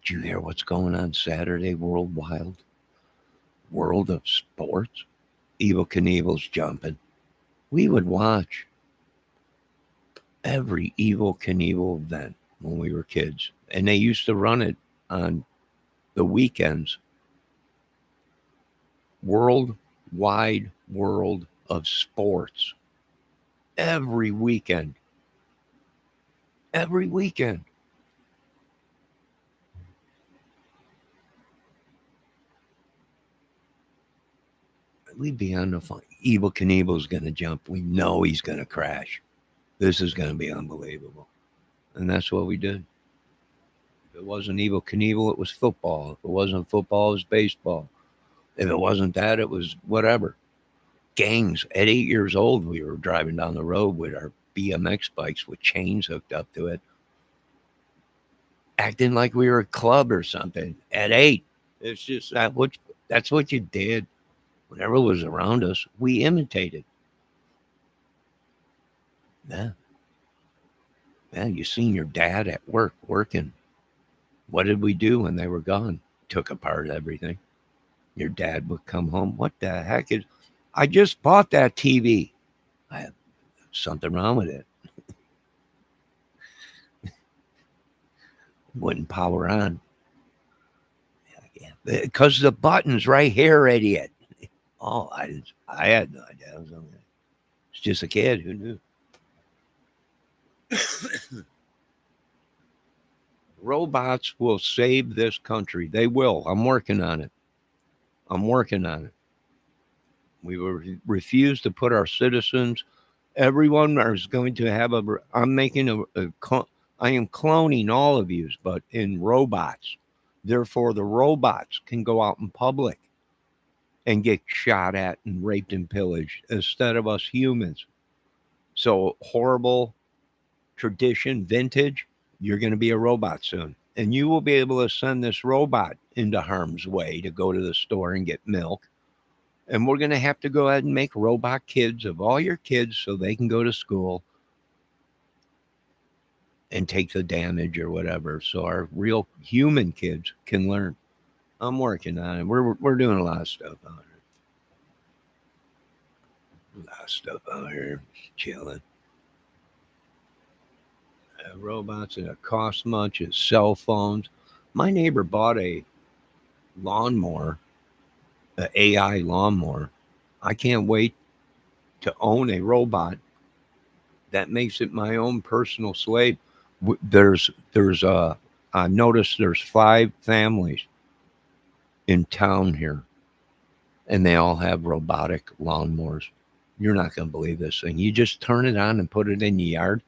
Did you hear what's going on Saturday, World Wild? World of Sports? Evil Knievel's jumping. We would watch every Evil Knievel event when we were kids. And they used to run it on the weekends. Worldwide World of Sports. Every weekend. Every weekend. We'd be on the phone. Evil Knievel's going to jump. We know he's going to crash. This is going to be unbelievable. And that's what we did. If it wasn't Evil Knievel, it was football. If it wasn't football, it was baseball. If it wasn't that, it was whatever. Gangs. At 8 years old, we were driving down the road with our BMX bikes with chains hooked up to it, acting like we were a club or something. At 8, it's just that's what you did. Whatever was around us, we imitated. Yeah. Yeah, you seen your dad at work working. What did we do when they were gone? Took apart everything. Your dad would come home. What the heck is? I just bought that TV. I have something wrong with it. Wouldn't power on. Because the button's right here, idiot. Oh, I had no idea. It's just a kid. Who knew? Robots will save this country. They will. I'm working on it. I'm working on it. We will refuse to put our citizens. Everyone is going to have a. I'm making I am cloning all of you, but in robots. Therefore, the robots can go out in public and get shot at and raped and pillaged instead of us humans. So horrible tradition, vintage. You're going to be a robot soon, and you will be able to send this robot into harm's way to go to the store and get milk. And we're going to have to go ahead and make robot kids of all your kids so they can go to school and take the damage or whatever, so our real human kids can learn. I'm working on it. We're doing a lot of stuff out here. A lot of stuff out here, chilling. Robots that cost much is cell phones. My neighbor bought a lawnmower, an AI lawnmower. I can't wait to own a robot that makes it my own personal slave. There's I noticed there's 5 families in town here, and they all have robotic lawnmowers. You're not gonna believe this thing. You just turn it on and put it in the yard,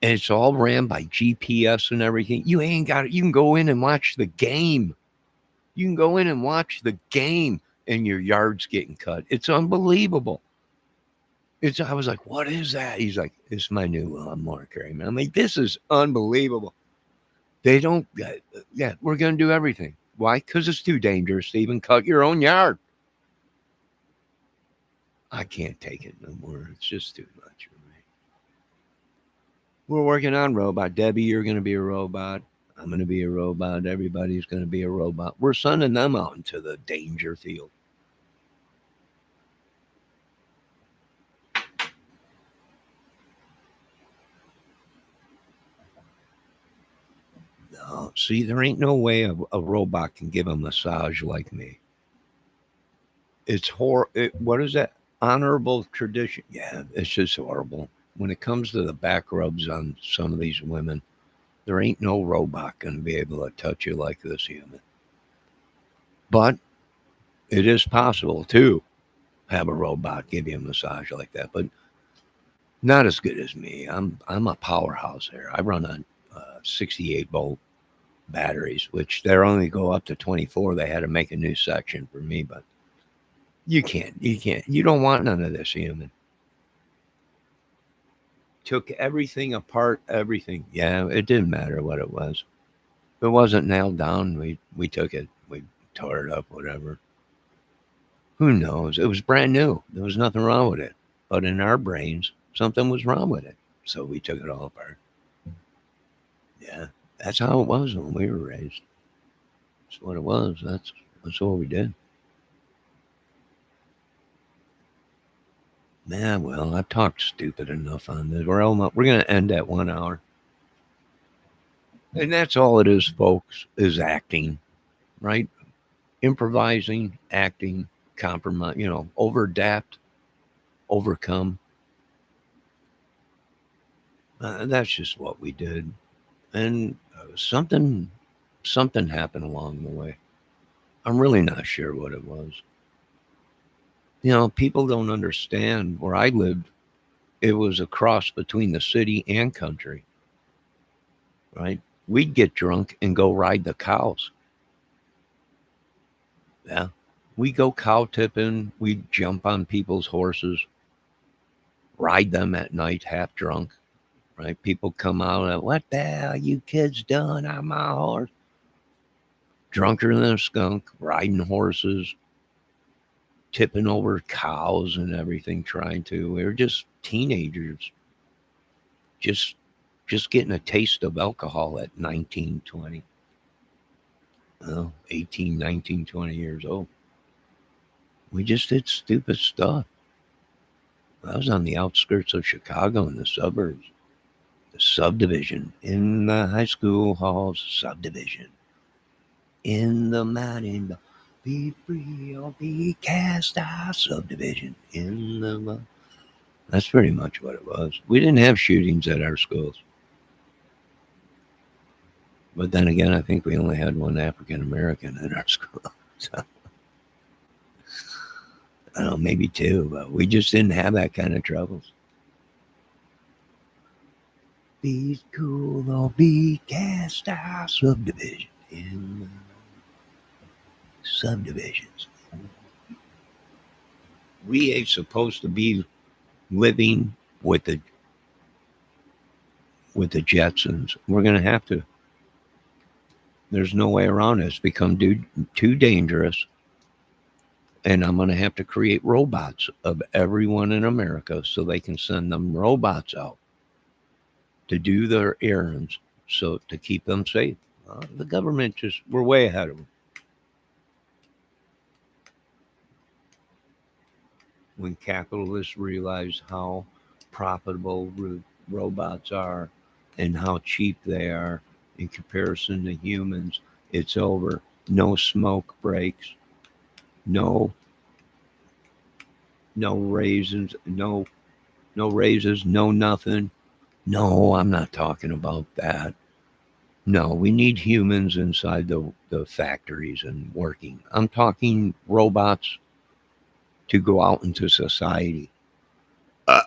and it's all ran by GPS and everything. You ain't got it. You can go in and watch the game. You can go in and watch the game, and your yard's getting cut. It's unbelievable. I was like, what is that? He's like, it's my new lawnmower, Kramer. I'm like, this is unbelievable. They don't, yeah, we're going to do everything. Why? Because it's too dangerous to even cut your own yard. I can't take it no more. It's just too much for me. We're working on robot. Debbie, you're going to be a robot. I'm going to be a robot. Everybody's going to be a robot. We're sending them out into the danger field. No, see, there ain't no way a robot can give a massage like me. It's what is that? Honorable tradition. Yeah, it's just horrible. When it comes to the back rubs on some of these women, there ain't no robot going to be able to touch you like this human. But it is possible to have a robot give you a massage like that, but not as good as me. I'm a powerhouse there. I run on 68-volt batteries, which they only go up to 24. They had to make a new section for me, but you can't. You don't want none of this human. Took everything apart, everything. Yeah, it didn't matter what it was. If it wasn't nailed down, we took it. We tore it up, whatever. Who knows? It was brand new. There was nothing wrong with it. But in our brains, something was wrong with it. So we took it all apart. Yeah, that's how it was when we were raised. That's what it was. That's what we did. Man, well, I've talked stupid enough on this. We're going to end at 1 hour. And that's all it is, folks, is acting, right? Improvising, acting, compromise, over adapt, overcome. That's just what we did. And something happened along the way. I'm really not sure what it was. People don't understand. Where I lived, it was a cross between the city and country, right? We'd get drunk and go ride the cows. Yeah. We go cow tipping. We'd jump on people's horses, ride them at night half drunk, right? People come out and, what the hell you kids doing on my horse? Drunker than a skunk, riding horses, tipping over cows and everything, we were just teenagers, just getting a taste of alcohol at 19, 20. 18, 19, 20 years old. We just did stupid stuff. I was on the outskirts of Chicago in the suburbs, the subdivision, in the high school halls, subdivision, in the mountain, be free or be cast out, subdivision, that's pretty much what it was. We didn't have shootings at our schools. But then again, I think we only had one African American in our school. So, I don't know, maybe 2, but we just didn't have that kind of troubles. Be cool or be cast out, subdivision, in subdivisions. We ain't supposed to be living with the Jetsons. We're going to have to. There's no way around it. It's become too dangerous. And I'm going to have to create robots of everyone in America so they can send them robots out to do their errands, so to keep them safe. The government just, we're way ahead of them. When capitalists realize how profitable robots are and how cheap they are in comparison to humans, it's over. No smoke breaks, no no raisins, no raises, no nothing. No, I'm not talking about that. No, we need humans inside the factories and working. I'm talking robots to go out into society. Uh,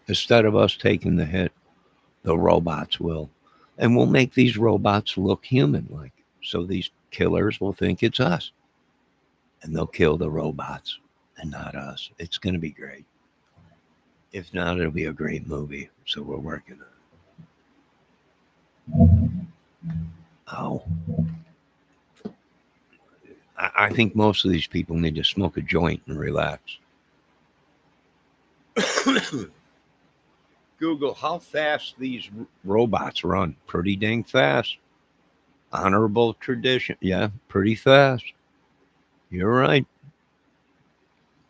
Instead of us taking the hit, the robots will. And we'll make these robots look human like. So these killers will think it's us. And they'll kill the robots and not us. It's going to be great. If not, it'll be a great movie. So we're working on it. Oh. I think most of these people need to smoke a joint and relax. Google how fast these robots run. Pretty dang fast. Honorable tradition. Yeah, pretty fast. You're right.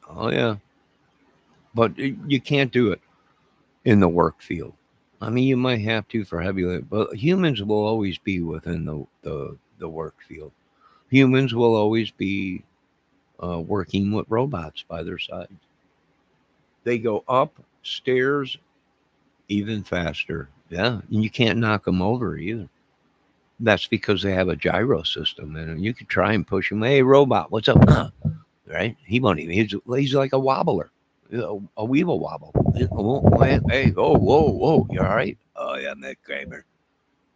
Oh, yeah. But you can't do it in the work field. I mean, you might have to for heavy lift, but humans will always be within the work field. Humans will always be working with robots by their side. They go up stairs even faster. Yeah, and you can't knock them over either. That's because they have a gyro system, and you could try and push him. Hey, robot, what's up? Right? He won't even. He's like a wobbler, a weevil wobble. Oh, hey, oh, whoa, whoa, you all right? Oh yeah, Matt Kramer.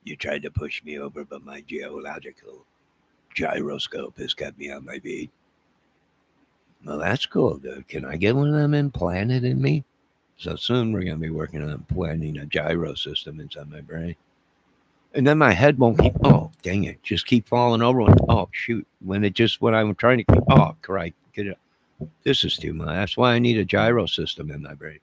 You tried to push me over, but my geological gyroscope has kept me on my feet. Well, that's cool, dude. Can I get one of them implanted in me? So soon we're going to be working on planting a gyro system inside my brain. And then my head won't keep, oh, dang it, just keep falling over. Oh, shoot. When I'm trying to keep, oh, right, get it. This is too much. That's why I need a gyro system in my brain.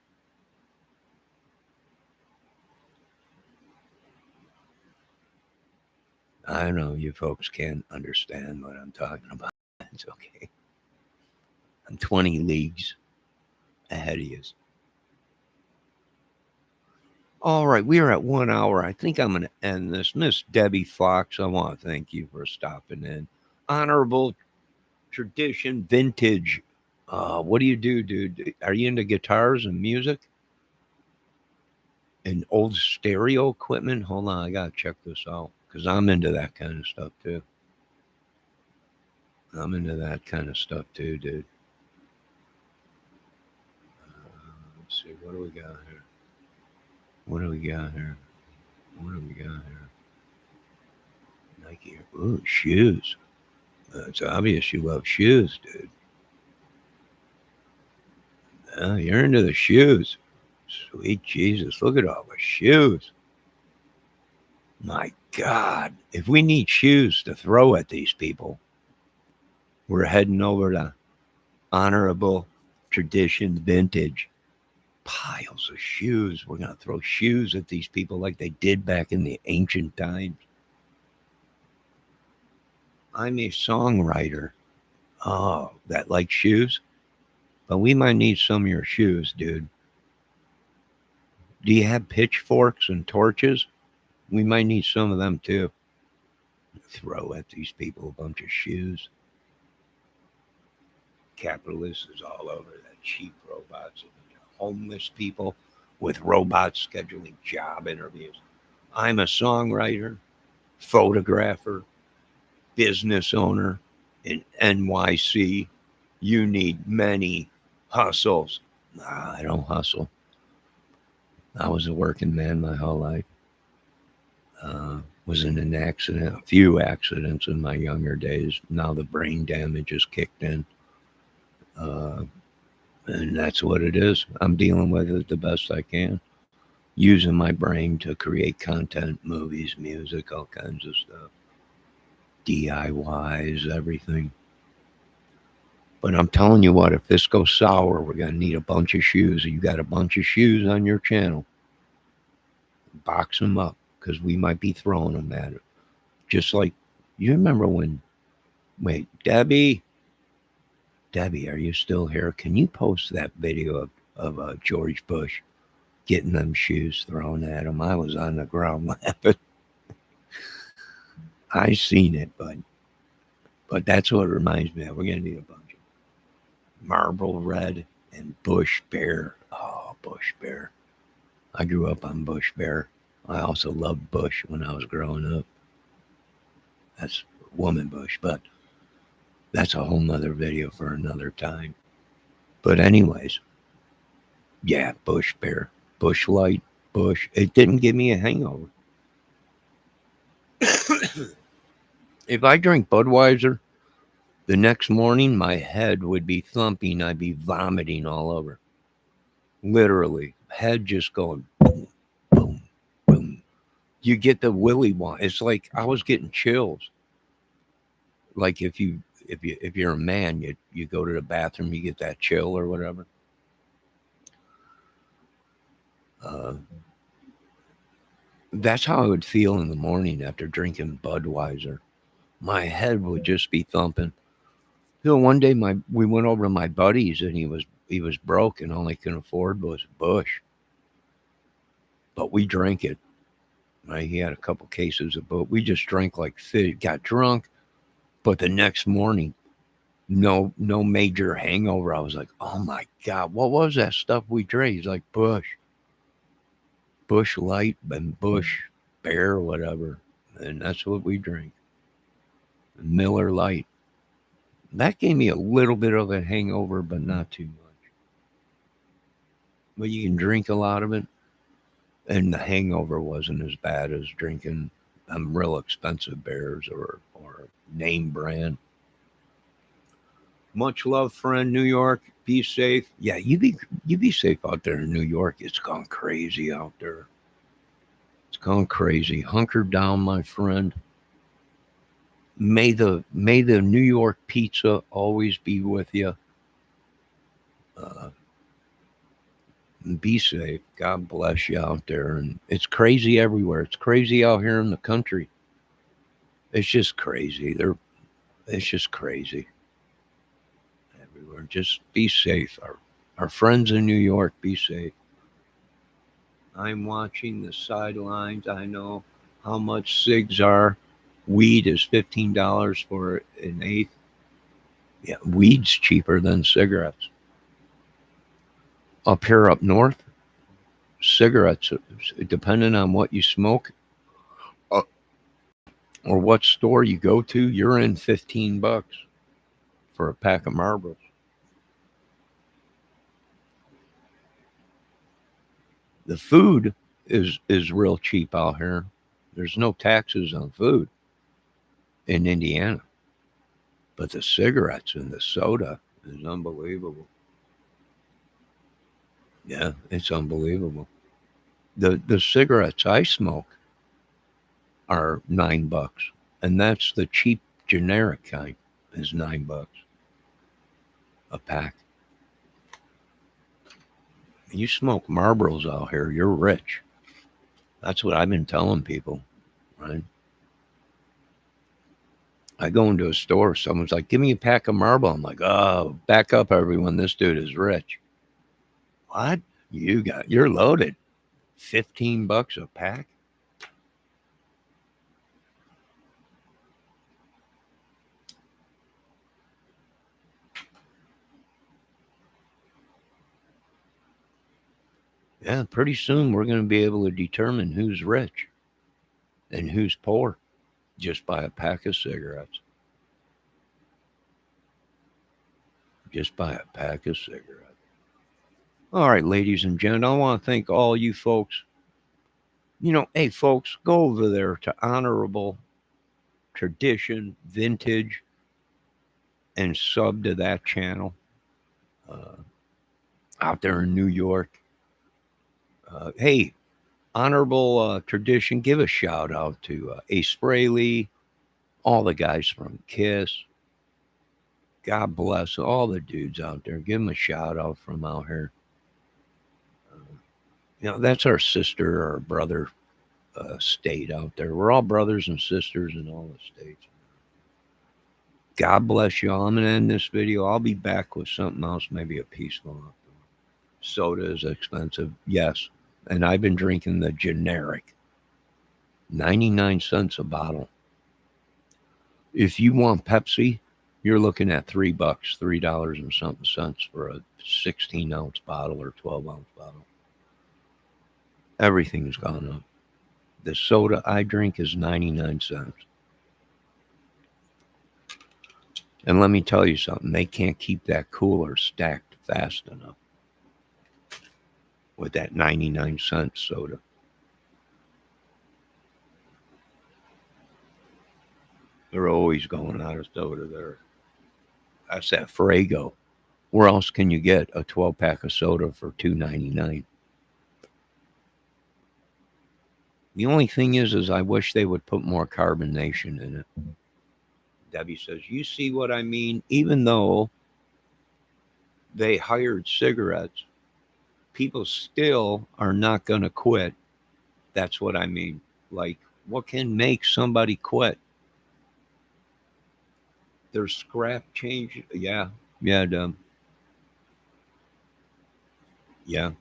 I know you folks can't understand what I'm talking about. It's okay. I'm 20 leagues ahead of you. All right, we are at 1 hour. I think I'm going to end this. Miss Debbie Fox, I want to thank you for stopping in. Honorable tradition, vintage. What do you do, dude? Are you into guitars and music and old stereo equipment? Hold on, I gotta check this out because I'm into that kind of stuff too. I'm into that kind of stuff too, dude. Let's see, what do we got here? What do we got here? What do we got here? Nike. Ooh, shoes. It's obvious you love shoes, dude. You're into the shoes. Sweet Jesus, look at all the shoes. My God, if we need shoes to throw at these people, we're heading over to Honorable Tradition Vintage. Piles of shoes. We're going to throw shoes at these people like they did back in the ancient times. I'm a songwriter. Oh, that likes shoes? But we might need some of your shoes, dude. Do you have pitchforks and torches? We might need some of them too. Throw at these people a bunch of shoes. Capitalists is all over that. Cheap robots, homeless people with robots scheduling job interviews. I'm a songwriter, photographer, business owner in NYC. You need many hustles. Nah, I don't hustle. I was a working man my whole life. Was in an accident, a few accidents in my younger days. Now the brain damage has kicked in. And that's what it is. I'm dealing with it the best I can, using my brain to create content, movies, music, all kinds of stuff, DIYs, everything. But I'm telling you what, if this goes sour, we're going to need a bunch of shoes. You got a bunch of shoes on your channel, box them up because we might be throwing them at it. Just like, you remember when, wait, Debbie, are you still here? Can you post that video of George Bush getting them shoes thrown at him? I was on the ground laughing. I seen it, but that's what it reminds me of. We're gonna need a bunch of Marble Red and Bush Bear. Oh, Bush Bear. I grew up on Bush Bear. I also loved Bush when I was growing up. That's woman Bush, but that's a whole nother video for another time. But anyways, yeah, Bush Bear, Bush Light, Bush. It didn't give me a hangover. If I drink Budweiser, the next morning my head would be thumping. I'd be vomiting all over. Literally, head just going boom, boom, boom. You get the willy one. It's like I was getting chills. Like if you're a man, you go to the bathroom, you get that chill or whatever. Uh, that's how I would feel in the morning after drinking Budweiser. My head would just be thumping. So one day we went over to my buddy's and he was broke and all he could afford was Bush. But we drank it. Right? He had a couple cases of Bush. We just drank like fish, got drunk. But the next morning, no major hangover. I was like, oh my God, what was that stuff we drank? He's like Bush Light and Bush Bear or whatever. And that's what we drank. Miller Light. That gave me a little bit of a hangover, but not too much. But you can drink a lot of it, and the hangover wasn't as bad as drinking real expensive beers or name brand. Much love, friend. New York, be safe. Yeah, you be safe out there in New York. It's gone crazy out there. It's gone crazy. Hunker down, my friend. May the New York pizza always be with you. Uh, be safe. God bless you out there. And it's crazy everywhere. It's crazy out here in the country. It's just crazy. It's just crazy everywhere. Just be safe. Our friends in New York, be safe. I'm watching the sidelines. I know how much cigs are. Weed is $15 for an eighth. Yeah, weed's cheaper than cigarettes. Up here up north, cigarettes, depending on what you smoke uh, or what store you go to, you're in $15 for a pack of Marlboros. The food is real cheap out here. There's no taxes on food in Indiana, but the cigarettes and the soda is unbelievable. Yeah, it's unbelievable. The cigarettes I smoke are $9, and that's the cheap generic kind. Is $9 a pack. You smoke Marlboros out here, you're rich. That's what I've been telling people, right? I go into a store, someone's like, "Give me a pack of Marlboro." I'm like, "Oh, back up, everyone. This dude is rich." What? You're loaded. $15 a pack. Yeah, pretty soon we're going to be able to determine who's rich and who's poor just by a pack of cigarettes. Just by a pack of cigarettes. All right, ladies and gentlemen, I want to thank all you folks. Hey, folks, go over there to Honorable Tradition Vintage and sub to that channel uh, out there in New York. Hey, Honorable Tradition, give a shout out to Ace Frehley, all the guys from Kiss, God bless all the dudes out there. Give them a shout out from out here. That's our sister or brother state out there. We're all brothers and sisters in all the states. God bless y'all. I'm going to end this video. I'll be back with something else, maybe a peace law. Soda is expensive, yes. And I've been drinking the generic, 99 cents a bottle. If you want Pepsi, you're looking at $3, $3 and something cents for a 16-ounce bottle or 12-ounce bottle. Everything's gone up. The soda I drink is 99 cents. And let me tell you something, they can't keep that cooler stacked fast enough with that 99-cent soda. They're always going out of soda there. That's that Frago. Where else can you get a 12-pack of soda for $2.99? The only thing is I wish they would put more carbonation in it. Debbie says, you see what I mean? Even though they hired cigarettes, people still are not going to quit. That's what I mean. Like, what can make somebody quit? There's scrap change. Yeah, dumb. Yeah.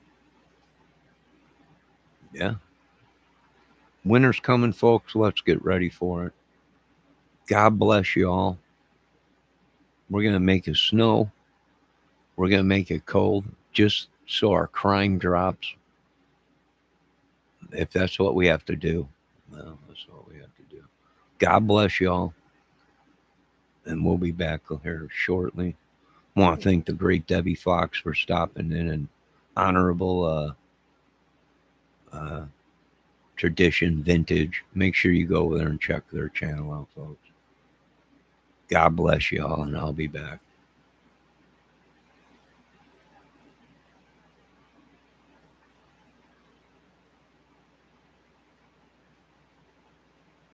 Winter's coming, folks. Let's get ready for it. God bless you all. We're going to make it snow. We're going to make it cold just so our crime drops. If that's what we have to do. Well, that's what we have to do. God bless y'all. And we'll be back here shortly. I want to thank the great Debbie Fox for stopping in and honorable tradition vintage. Make sure you go over there and check their channel out, folks. God bless y'all, and I'll be back.